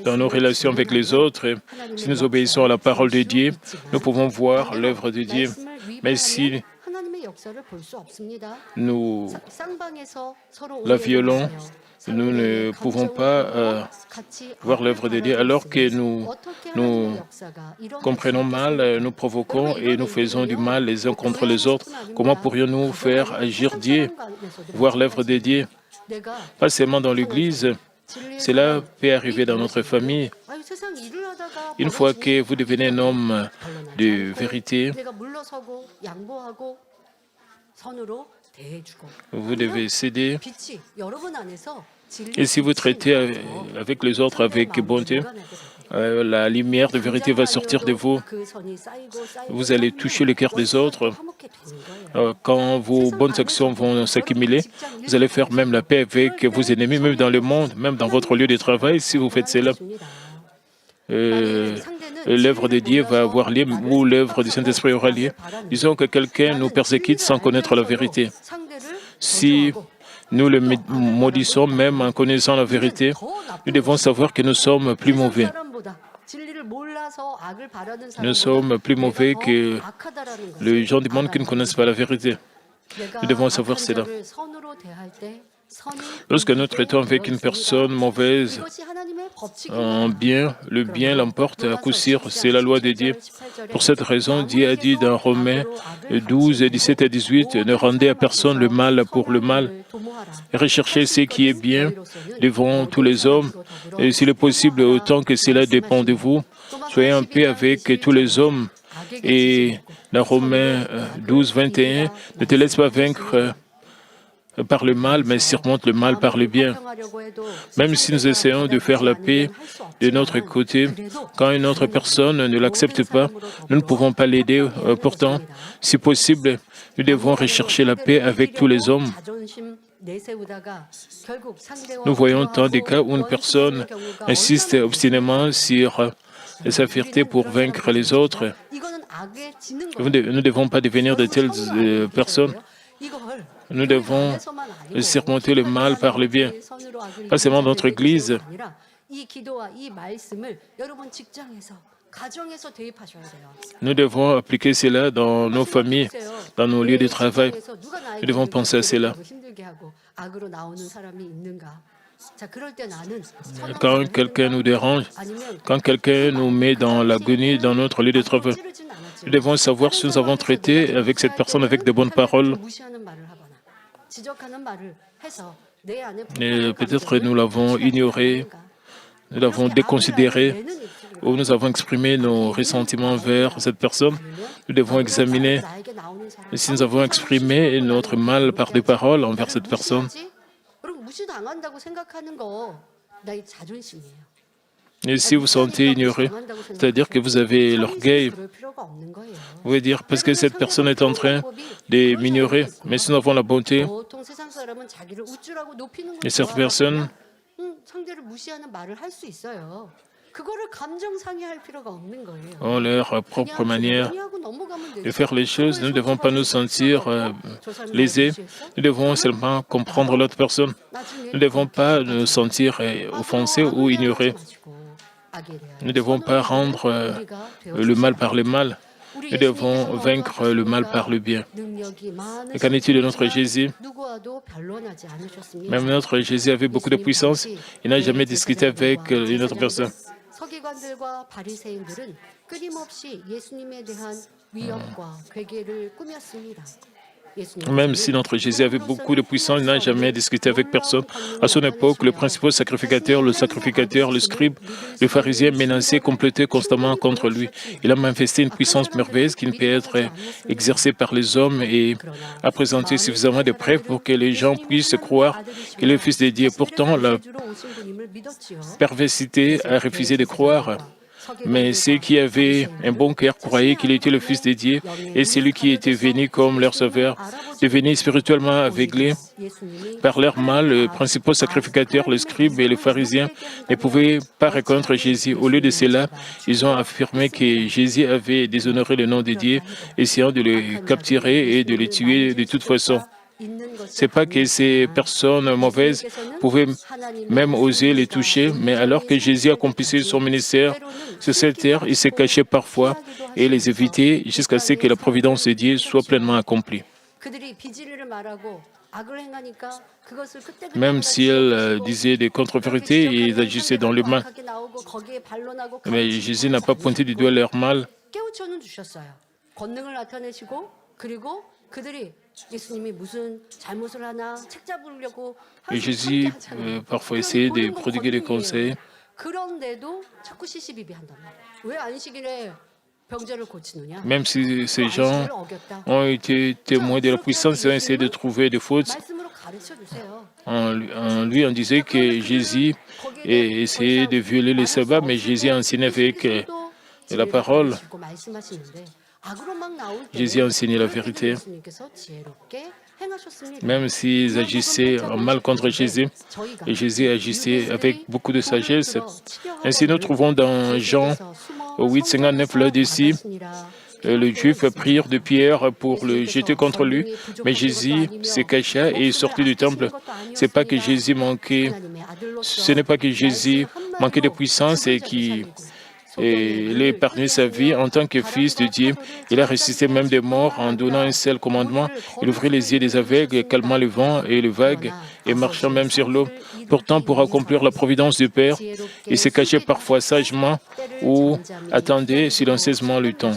Dans nos relations avec les autres, si nous obéissons à la parole de Dieu, nous pouvons voir l'œuvre de Dieu. Mais si nous la violons, nous ne pouvons pas voir l'œuvre de Dieu. Alors que nous comprenons mal, nous provoquons et nous faisons du mal les uns contre les autres, comment pourrions-nous faire agir Dieu, voir l'œuvre de Dieu? Pas seulement dans l'Église, cela peut arriver dans notre famille. Une fois que vous devenez un homme de vérité, vous devez céder. Et si vous traitez avec les autres avec bonté, la lumière de vérité va sortir de vous. Vous allez toucher le cœur des autres. Quand vos bonnes actions vont s'accumuler, vous allez faire même la paix avec vos ennemis, même dans le monde, même dans votre lieu de travail. Si vous faites cela, l'œuvre de Dieu va avoir lieu ou l'œuvre du Saint-Esprit aura lieu. Disons que quelqu'un nous persécute sans connaître la vérité. Si nous le maudissons même en connaissant la vérité, nous devons savoir que nous sommes plus mauvais. Nous sommes plus mauvais que les gens du monde qui ne connaissent pas la vérité. Nous devons savoir cela. Lorsque nous traitons avec une personne mauvaise en bien, le bien l'emporte à coup sûr, c'est la loi de Dieu. Pour cette raison, Dieu a dit dans Romains 12, 17 et 18, « Ne rendez à personne le mal pour le mal, et recherchez ce qui est bien devant tous les hommes, et s'il est possible, autant que cela dépend de vous, soyez en paix avec tous les hommes. » Et dans Romains 12, 21, « Ne te laisse pas vaincre par le mal, mais surmonte le mal par le bien. » Même si nous essayons de faire la paix de notre côté, quand une autre personne ne l'accepte pas, nous ne pouvons pas l'aider. Pourtant, si possible, nous devons rechercher la paix avec tous les hommes. Nous voyons tant de cas où une personne insiste obstinément sur sa fierté pour vaincre les autres. Nous ne devons pas devenir de telles personnes. Nous devons surmonter le mal par le bien. Pas seulement dans notre Église. Nous devons appliquer cela dans nos familles, dans nos lieux de travail. Nous devons penser à cela. Quand quelqu'un nous dérange, quand quelqu'un nous met dans l'agonie dans notre lieu de travail, nous devons savoir si nous avons traité avec cette personne avec de bonnes paroles. Et peut-être nous l'avons ignoré, nous l'avons déconsidéré, où nous avons exprimé nos ressentiments envers cette personne, nous devons examiner si nous avons exprimé notre mal par des paroles envers cette personne. Et si vous sentez ignoré, c'est-à-dire que vous avez l'orgueil, vous pouvez dire parce que cette personne est en train de m'ignorer, mais si nous avons la bonté, et cette personne ont leur propre manière de faire les choses. Nous ne devons pas nous sentir lésés. Nous devons seulement comprendre l'autre personne. Nous ne devons pas nous sentir offensés ou ignorés. Nous ne devons pas rendre le mal par le mal. Nous devons vaincre le mal par le bien. Et qu'en est-il de notre Jésus? Même notre Jésus avait beaucoup de puissance. Il n'a jamais discuté avec une autre personne. 서기관들과 바리새인들은 끊임없이 예수님에 대한 위협과 괴계를 꾸몄습니다. Même si notre Jésus avait beaucoup de puissance, il n'a jamais discuté avec personne. À son époque, le principal sacrificateur, le scribe, le pharisien menaçaient, complotaient constamment contre lui. Il a manifesté une puissance merveilleuse qui ne peut être exercée par les hommes et a présenté suffisamment de preuves pour que les gens puissent croire qu'il est le Fils de Dieu. Pourtant, la perversité a refusé de croire. Mais ceux qui avaient un bon cœur croyaient qu'il était le Fils de Dieu et celui qui était venu comme leur sauveur, devenus spirituellement aveuglés par leur mal. Le principal sacrificateur, le scribe et les pharisiens ne pouvaient pas reconnaître Jésus. Au lieu de cela, ils ont affirmé que Jésus avait déshonoré le nom de Dieu, essayant de le capturer et de le tuer de toute façon. Ce n'est pas que ces personnes mauvaises pouvaient même oser les toucher, mais alors que Jésus accomplissait son ministère sur cette terre, il se cachait parfois et les évitait jusqu'à ce que la providence de Dieu soit pleinement accomplie. Même si elle disait des contre-vérités, ils agissaient dans le mal. Mais Jésus n'a pas pointé du doigt leur mal. Et Jésus parfois essayait de prodiguer des conseils. Même si ces gens ont été témoins de la puissance, ils ont essayé de trouver des fautes. En lui, on disait que Jésus essayait de violer les sabbats, mais Jésus enseignait avec la parole. Jésus a enseigné la vérité. Même s'ils agissaient en mal contre Jésus, et Jésus agissait avec beaucoup de sagesse. Ainsi, nous trouvons dans Jean 8, 59, là d'ici, les Juifs prirent de pierre pour le jeter contre lui, mais Jésus se cacha et sortit du temple. Ce n'est pas que Jésus manquait de puissance et qu'il a épargné sa vie en tant que fils de Dieu. Il a ressuscité même des morts en donnant un seul commandement. Il ouvrit les yeux des aveugles, calmant le vent et les vagues et marchant même sur l'eau. Pourtant, pour accomplir la providence du Père, il se cachait parfois sagement ou attendait silencieusement le temps.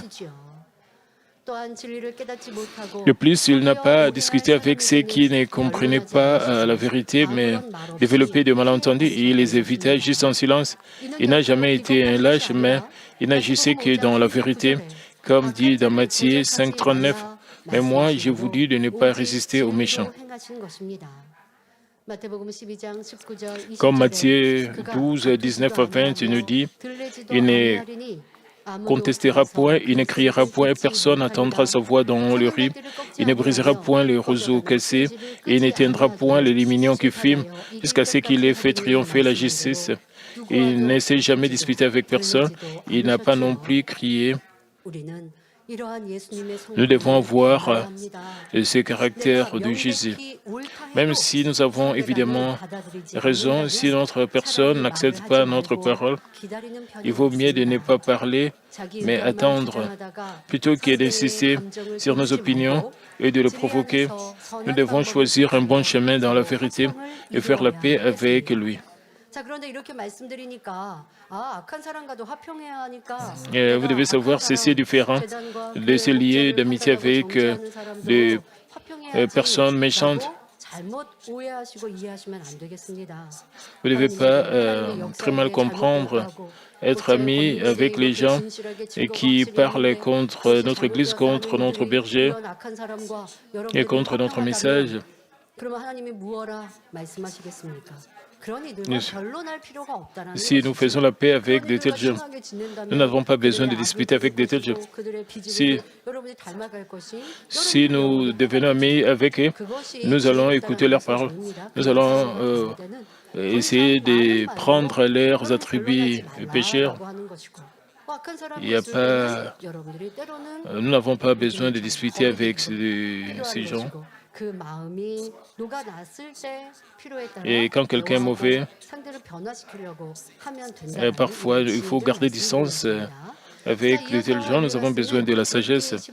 De plus, il n'a pas discuté avec ceux qui ne comprenaient pas la vérité, mais développé de malentendus et il les évitait juste en silence. Il n'a jamais été un lâche, mais il n'agissait que dans la vérité, comme dit dans Matthieu 5, 39. Mais moi, je vous dis de ne pas résister aux méchants. Comme Matthieu 12, 19 à 20 nous dit, il ne contestera point, il ne criera point, personne n'entendra sa voix dans le riz, il ne brisera point le roseau cassé, et il n'éteindra point les luminaires qui fument, jusqu'à ce qu'il ait fait triompher la justice. Il ne s'est jamais disputé avec personne, il n'a pas non plus crié. Nous devons voir ce caractère de Jésus. Même si nous avons évidemment raison, si notre personne n'accepte pas notre parole, il vaut mieux de ne pas parler, mais attendre. Plutôt que d'insister sur nos opinions et de le provoquer, nous devons choisir un bon chemin dans la vérité et faire la paix avec lui. Vous devez savoir, c'est différent de se lier d'amitié avec des personnes méchantes. Vous ne devez pas très mal comprendre, être ami avec les gens qui parlent contre notre Église, contre notre berger et contre notre message. Si nous faisons la paix avec de tels gens, nous n'avons pas besoin de discuter avec de tels gens. Si nous devenons amis avec eux, nous allons écouter leurs paroles. Nous allons essayer de prendre leurs attributs pécheurs. Il y a pas, nous n'avons pas besoin de discuter avec ces gens. Et quand quelqu'un est mauvais, parfois il faut garder distance avec de tels gens. Nous avons besoin de la sagesse.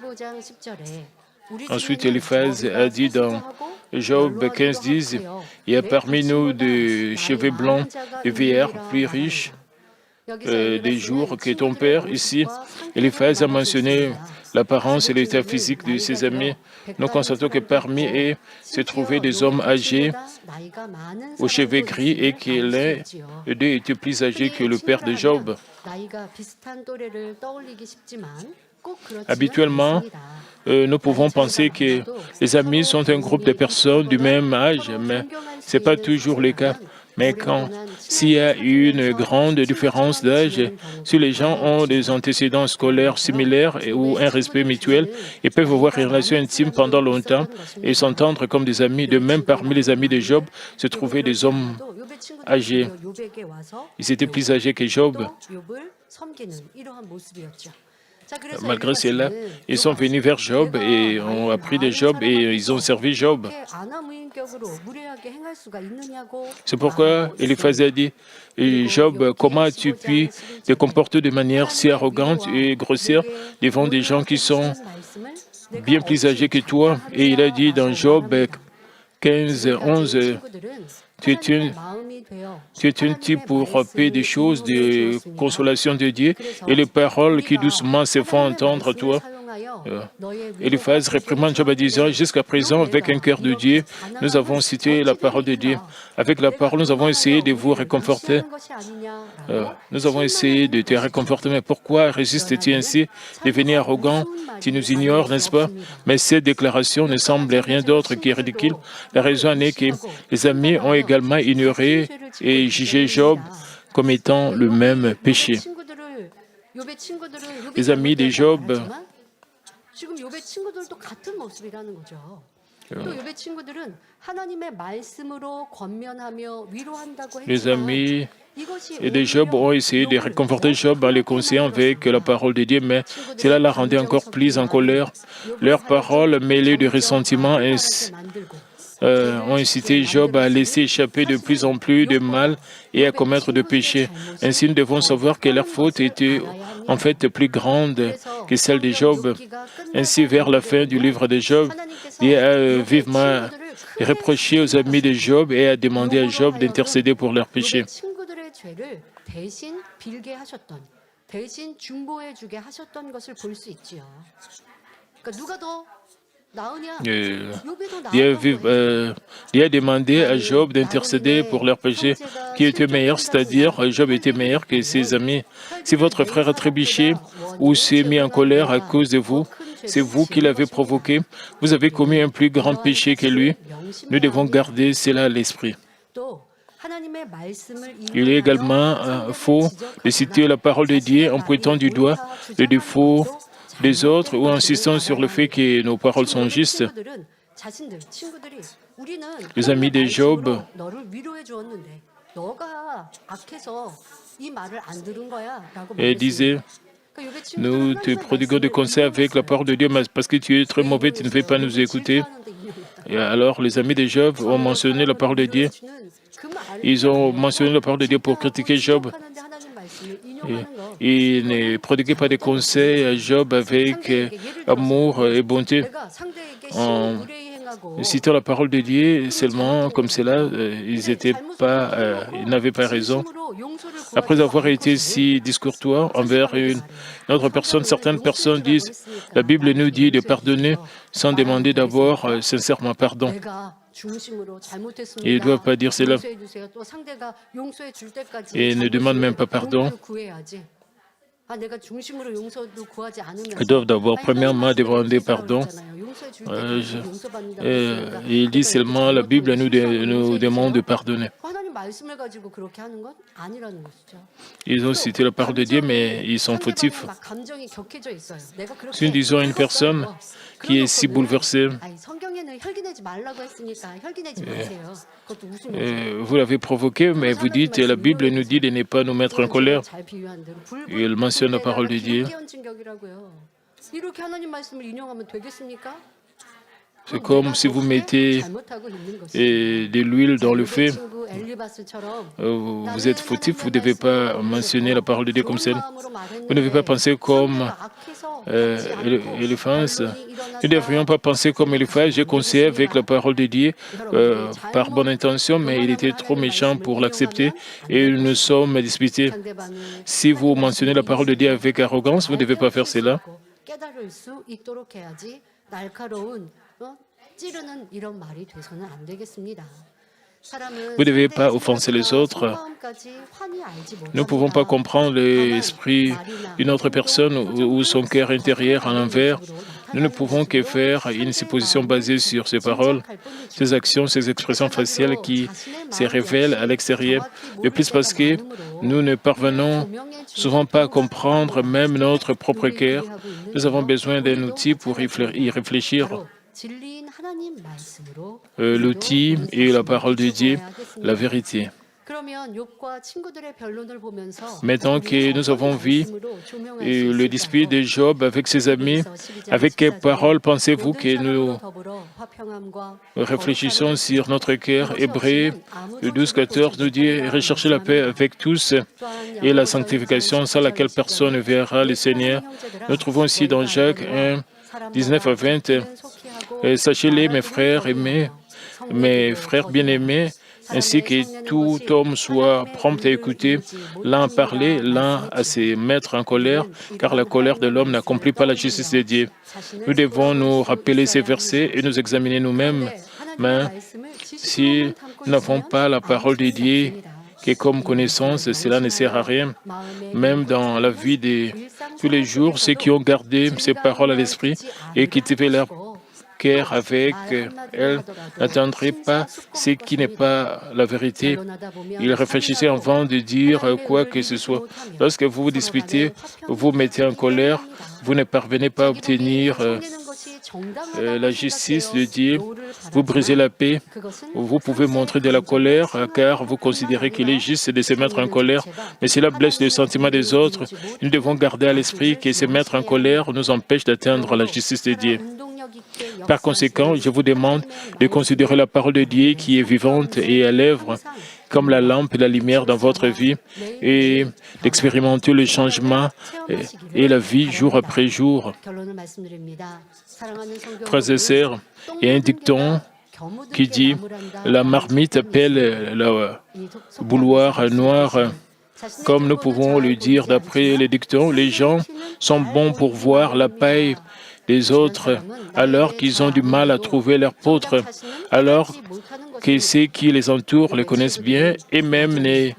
Ensuite, Eliphaz a dit dans Job 15:10, il y a parmi nous des cheveux blancs et vieillards plus riches des jours que ton père. Ici, Eliphaz a mentionné l'apparence et l'état physique de ses amis. Nous constatons que parmi eux se trouvaient des hommes âgés aux cheveux gris et que l'un d'eux était plus âgé que le père de Job. Habituellement, nous pouvons penser que les amis sont un groupe de personnes du même âge, mais ce n'est pas toujours le cas. Mais s'il y a une grande différence d'âge, si les gens ont des antécédents scolaires similaires ou un respect mutuel, ils peuvent avoir une relation intime pendant longtemps et s'entendre comme des amis. De même, parmi les amis de Job, se trouvaient des hommes âgés. Ils étaient plus âgés que Job. Malgré cela, ils sont venus vers Job et ont appris de Job et ils ont servi Job. C'est pourquoi Eliphaz a dit, Job, comment as-tu pu te comporter de manière si arrogante et grossière devant des gens qui sont bien plus âgés que toi? Et il a dit dans Job 15:11, tu es un type pour rappeler des choses de consolation de Dieu et les paroles qui doucement se font entendre à toi. Eliphaz réprimande Job en disant, jusqu'à présent, avec un cœur de Dieu, nous avons cité la parole de Dieu. Avec la parole, nous avons essayé de vous réconforter. Nous avons essayé de te réconforter, mais pourquoi résistes-tu ainsi? Devenir arrogant, tu nous ignores, n'est-ce pas? Mais cette déclaration ne semble rien d'autre que ridicule. La raison est que les amis ont également ignoré et jugé Job comme étant le même péché. Les amis de Job les amis de Job ont essayé de réconforter Job en le conseillant avec la parole de Dieu, mais cela la rendait encore plus en colère. Leurs paroles mêlées de ressentiment ont incité Job à laisser échapper de plus en plus de mal et à commettre de péchés. Ainsi, nous devons savoir que leur faute était en fait plus grande que celle de Job. Ainsi, vers la fin du livre de Job, Dieu a vivement reproché aux amis de Job et a demandé à Job d'intercéder pour leurs péchés. Dieu a demandé à Job d'intercéder pour leurs péchés qui étaient meilleurs, c'est-à-dire Job était meilleur que ses amis. Si votre frère a trébuché ou s'est mis en colère à cause de vous, c'est vous qui l'avez provoqué. Vous avez commis un plus grand péché que lui. Nous devons garder cela à l'esprit. Il est également faux de citer la parole de Dieu en pointant du doigt le défaut des autres ou insistant sur le fait que nos paroles sont justes. Les amis de Job disaient, nous te prodiguons des conseils avec la parole de Dieu, mais parce que tu es très mauvais, tu ne veux pas nous écouter. Et alors, les amis de Job ont mentionné la parole de Dieu. Ils ont mentionné la parole de Dieu pour critiquer Job. Ils ne prodiguaient pas de conseils à Job avec amour et bonté. En citant la parole de Dieu seulement comme cela, ils n'avaient pas raison. Après avoir été si discourtois envers une autre personne, certaines personnes disent, la Bible nous dit de pardonner sans demander d'abord sincèrement pardon. Et ils ne doivent pas dire cela. Et ils ne demandent même pas pardon. Ils doivent d'abord, premièrement, demander pardon. Il dit seulement, la Bible nous demande de pardonner. Ils ont cité la parole de Dieu, mais ils sont fautifs. Si nous disons à une personne qui est si bouleversée, vous l'avez provoqué, mais vous dites, la Bible nous dit de ne pas nous mettre en colère. Il mentionne la parole de Dieu. C'est comme si vous mettez de l'huile dans le feu. Vous êtes fautif, vous ne devez pas mentionner la parole de Dieu comme celle. Vous ne devez pas penser comme Eliphaz. Nous ne devrions pas penser comme Eliphaz. J'ai conseillé avec la parole de Dieu par bonne intention, mais il était trop méchant pour l'accepter et nous sommes disputés. Si vous mentionnez la parole de Dieu avec arrogance, vous ne devez pas faire cela. Vous ne devez pas offenser les autres. Nous ne pouvons pas comprendre l'esprit d'une autre personne ou son cœur intérieur à l'envers. Nous ne pouvons que faire une supposition basée sur ses paroles, ses actions, ses expressions faciales qui se révèlent à l'extérieur. De plus parce que nous ne parvenons souvent pas à comprendre même notre propre cœur. Nous avons besoin d'un outil pour y réfléchir. L'outil est la parole de Dieu, la vérité. Maintenant que nous avons vu le dispute de Job avec ses amis, avec quelles paroles pensez-vous que nous réfléchissons sur notre cœur? Hébreux 12-14 nous dit « Recherchez la paix avec tous et la sanctification sans laquelle personne ne verra le Seigneur. » Nous trouvons aussi dans Jacques 1, 19 à 20 « Sachez-les, mes frères aimés, mes frères bien-aimés, ainsi que tout homme soit prompt à écouter, l'un à parler, l'un à se mettre en colère, car la colère de l'homme n'accomplit pas la justice de Dieu. » Nous devons nous rappeler ces versets et nous examiner nous-mêmes. Mais si nous n'avons pas la parole de Dieu, qui est comme connaissance, cela ne sert à rien. Même dans la vie de tous les jours, ceux qui ont gardé ces paroles à l'esprit et qui cultivaient leur cœur avec elle n'attendraient pas ce qui n'est pas la vérité. Ils réfléchissaient avant de dire quoi que ce soit. Lorsque vous vous disputez, vous vous mettez en colère, vous ne parvenez pas à obtenir la justice de Dieu, vous brisez la paix, vous pouvez montrer de la colère car vous considérez qu'il est juste de se mettre en colère, mais cela blesse le sentiment des autres. Nous devons garder à l'esprit que se mettre en colère nous empêche d'atteindre la justice de Dieu. Par conséquent, je vous demande de considérer la parole de Dieu qui est vivante et à l'œuvre comme la lampe et la lumière dans votre vie et d'expérimenter le changement et la vie jour après jour. Frères et sœurs, il y a un dicton qui dit « La marmite appelle la bouilloire noire ». Comme nous pouvons le dire d'après les dictons, les gens sont bons pour voir la paille des autres alors qu'ils ont du mal à trouver leur poutre, alors que ceux qui les entourent les connaissent bien et même ne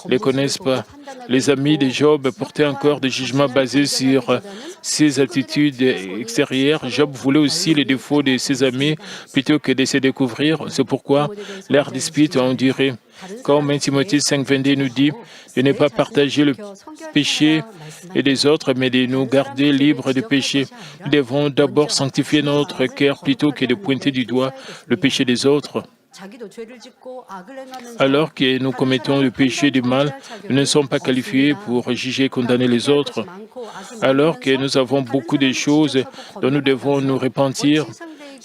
les connaissent pas. Les amis de Job portaient encore des jugements basés sur ses attitudes extérieures. Job voulait aussi les défauts de ses amis plutôt que de se découvrir. C'est pourquoi leur dispute ont duré. Comme 1 Timothée 5,22 nous dit, de ne pas partager le péché des autres, mais de nous garder libres de péché. Nous devons d'abord sanctifier notre cœur plutôt que de pointer du doigt le péché des autres. Alors que nous commettons le péché du mal, nous ne sommes pas qualifiés pour juger et condamner les autres. Alors que nous avons beaucoup de choses dont nous devons nous repentir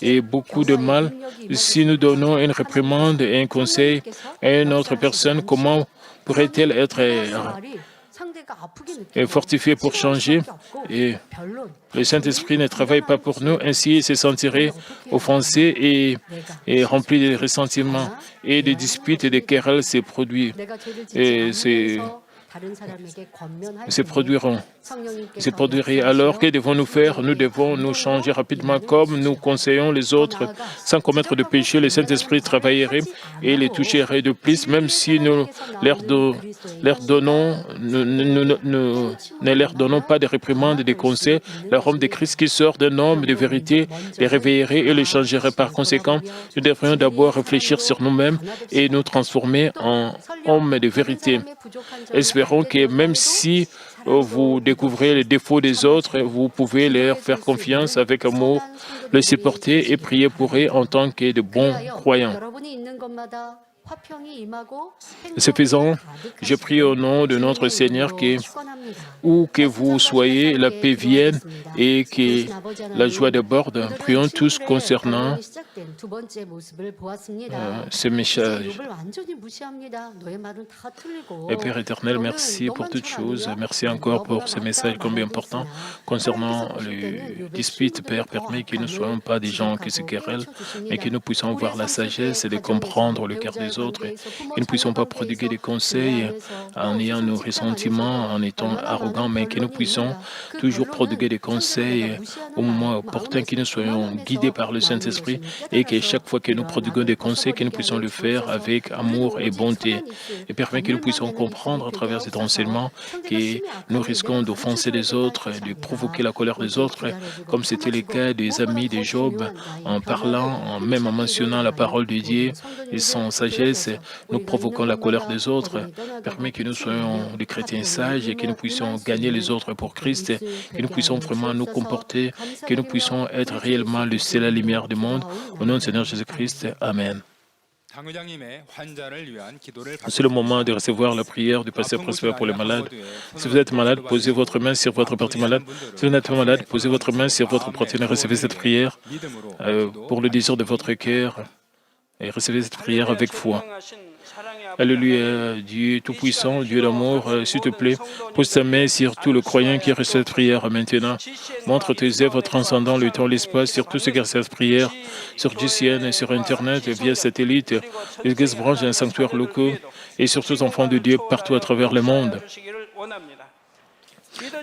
et beaucoup de mal, si nous donnons une réprimande et un conseil à une autre personne, comment pourrait-elle être fortifiée pour changer? Et le Saint-Esprit ne travaille pas pour nous, ainsi il se sentirait offensé et rempli de ressentiments et de disputes et de querelles se produisent. Et c'est se produiront. Se produirait. Alors, que devons-nous faire? Nous devons nous changer rapidement comme nous conseillons les autres. Sans commettre de péché, le Saint-Esprit travaillerait et les toucherait de plus, même si nous ne leur donnons pas de réprimandes, des conseils. L'arôme de Christ qui sort d'un homme de vérité les réveillerait et les changerait. Par conséquent, nous devrions d'abord réfléchir sur nous-mêmes et nous transformer en hommes de vérité. Espérons que même si vous découvrez les défauts des autres, vous pouvez leur faire confiance avec amour, les supporter et prier pour eux en tant que de bons croyants. Ce faisant, je prie au nom de notre Seigneur que, où que vous soyez, la paix vienne et que la joie déborde. Prions tous concernant ce message. Et Père éternel, merci pour toutes choses. Merci encore pour ce message combien important concernant les disputes. Père, permet que nous ne soyons pas des gens qui se querellent, mais que nous puissions avoir la sagesse et de comprendre le cœur des autres. Et que nous ne puissions pas prodiguer des conseils en ayant nos ressentiments, en étant arrogants, mais que nous puissions toujours prodiguer des conseils au moment opportun, que nous soyons guidés par le Saint-Esprit et que chaque fois que nous prodiguons des conseils, que nous puissions le faire avec amour et bonté. Et permet que nous puissions comprendre à travers cet enseignement que nous risquons d'offenser les autres, de provoquer la colère des autres, comme c'était le cas des amis de Job, en parlant, même en mentionnant la parole de Dieu, et sans sagesse, nous provoquons la colère des autres. Permet que nous soyons des chrétiens sages et que nous puissions gagner les autres pour Christ, que nous puissions vraiment nous comporter, que nous puissions être réellement le ciel, la lumière du monde. Au nom du Seigneur Jésus-Christ, Amen. C'est le moment de recevoir la prière du pasteur principal pour les malades. Si vous êtes malade, posez votre main sur votre partie malade. Si vous n'êtes pas malade, posez votre main sur votre partenaire. Recevez cette prière pour le désir de votre cœur et recevez cette prière avec foi. Alléluia, Dieu Tout-Puissant, Dieu d'amour, s'il te plaît, pose ta main sur tout le croyant qui reçoit cette prière maintenant. Montre tes œuvres transcendant le temps et l'espace sur tout ce qui reçoit cette prière, sur GCN, sur Internet, via satellite, les églises branches et les sanctuaires locaux, et sur tous les enfants de Dieu partout à travers le monde.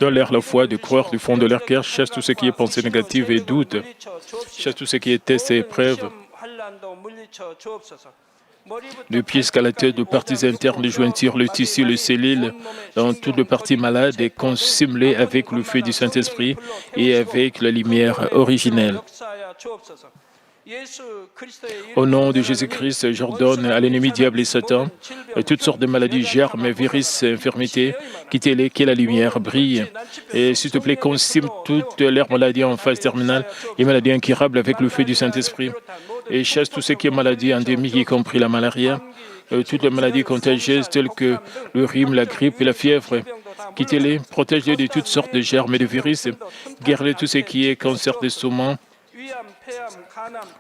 Donne-leur la foi de croire du fond de leur cœur, chasse tout ce qui est pensée négative et doute, chasse tout ce qui est test et épreuve. Du pied jusqu'à la tête, de parties internes, les jointures, le tissu, le cellules, dans toutes les parties malades, et consume-les avec le feu du Saint-Esprit et avec la lumière originelle. Au nom de Jésus-Christ, j'ordonne à l'ennemi diable et Satan, toutes sortes de maladies, germes, virus, infirmités, quittez-les, que la lumière brille. Et s'il te plaît, consume toutes leurs maladies en phase terminale et maladies incurables avec le feu du Saint-Esprit. Et chasse tout ce qui est maladie endémique, y compris la malaria, toutes les maladies contagieuses telles que le rhume, la grippe et la fièvre. Quittez-les, protège-les de toutes sortes de germes et de virus. Guéris tout ce qui est cancer d'estomac,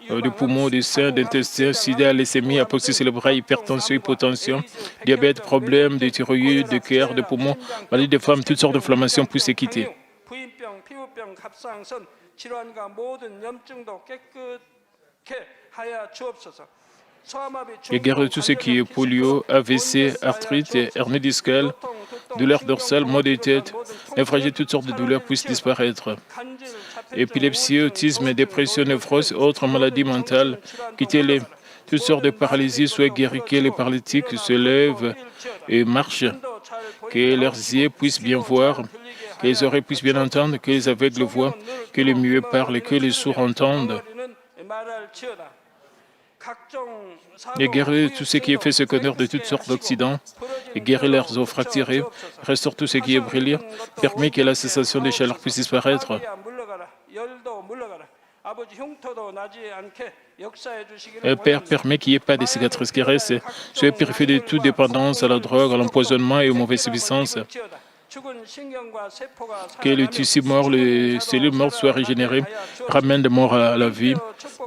de poumons, de sein, d'intestin, sida, leucémie, apoxie cérébrale, hypertension, hypotension, diabète, problèmes de thyroïde, de cœur, de poumons, maladies des femmes, toutes sortes d'inflammations puissent se quitter. Et guérir tout ce qui est polio, AVC, arthrite, hernie discale, douleurs dorsales, maux de tête, névralgie, toutes sortes de douleurs puissent disparaître. Épilepsie, autisme, dépression, névrose, autres maladies mentales, quittez-les. Toutes sortes de paralysies soient guéries, que les paralytiques se lèvent et marchent, que leurs yeux puissent bien voir, que les oreilles puissent bien entendre, que les aveugles voient, que les muets parlent, que les sourds entendent. Et guérir tout ce qui est fait secondaire de toutes sortes d'accidents, et guérir leurs os fracturés, restaure tout ce qui est brûlé, permet que la cessation des chaleurs puisse disparaître. Père, permet qu'il n'y ait pas de cicatrices qui restent. Soyez purifié de toute dépendance à la drogue, à l'empoisonnement et aux mauvaises substances. Que le tissu mort, les cellules mortes soient régénérées, ramène de mort à la vie.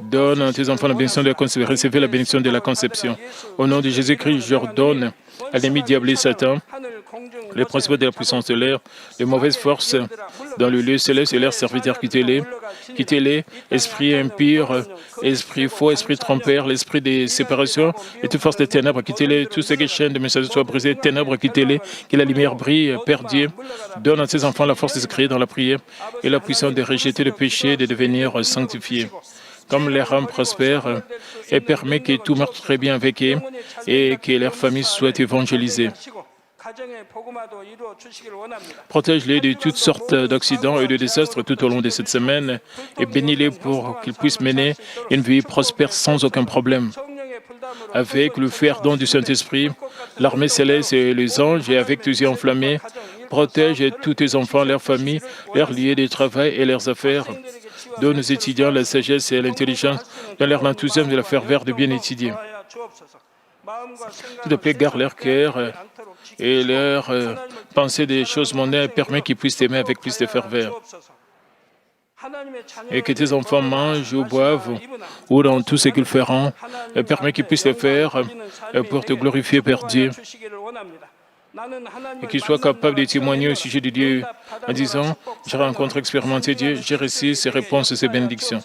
Donne à tes enfants la bénédiction de la conception, recevez la bénédiction de la conception. Au nom de Jésus-Christ, j'ordonne à l'ennemi diable et Satan les principaux de la puissance de l'air, les mauvaises forces dans le lieu céleste et leurs serviteurs quittez-les, esprit impur, esprit faux, esprit trompeur, l'esprit des séparations et toute force des ténèbres, quittez-les, tous ces chaînes de messages soient brisées, ténèbres, quittez-les, que la lumière brille, Père Dieu, donne à ses enfants la force de se créer dans la prière et la puissance de rejeter le péché, de devenir sanctifiés. Comme les âmes prospèrent et permet que tout marche très bien avec eux et que leur famille soit évangélisée. Protège-les de toutes sortes d'accidents et de désastres tout au long de cette semaine et bénis-les pour qu'ils puissent mener une vie prospère sans aucun problème. Avec le feu ardent du Saint-Esprit, l'armée céleste et les anges et avec tes yeux enflammés, protège tous tes enfants, leurs familles, leurs lieux de travail et leurs affaires. Donne aux étudiants la sagesse et l'intelligence, dans leur enthousiasme et la ferveur de bien étudier. S'il te plaît, garde leur cœur et leur pensée des choses mondaines, permet qu'ils puissent t'aimer avec plus de ferveur. Et que tes enfants mangent ou boivent, ou dans tout ce qu'ils feront, et permet qu'ils puissent le faire pour te glorifier, Père Dieu. Et qu'ils soient capables de témoigner au sujet de Dieu en disant « J'ai rencontré, expérimenté Dieu, j'ai reçu ses réponses et ses bénédictions. »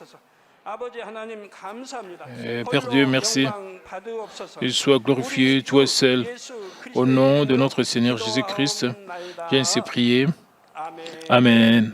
Père Dieu, merci. Et sois glorifié, toi seul. Au nom de notre Seigneur Jésus-Christ, j'ai ainsi prié. Amen.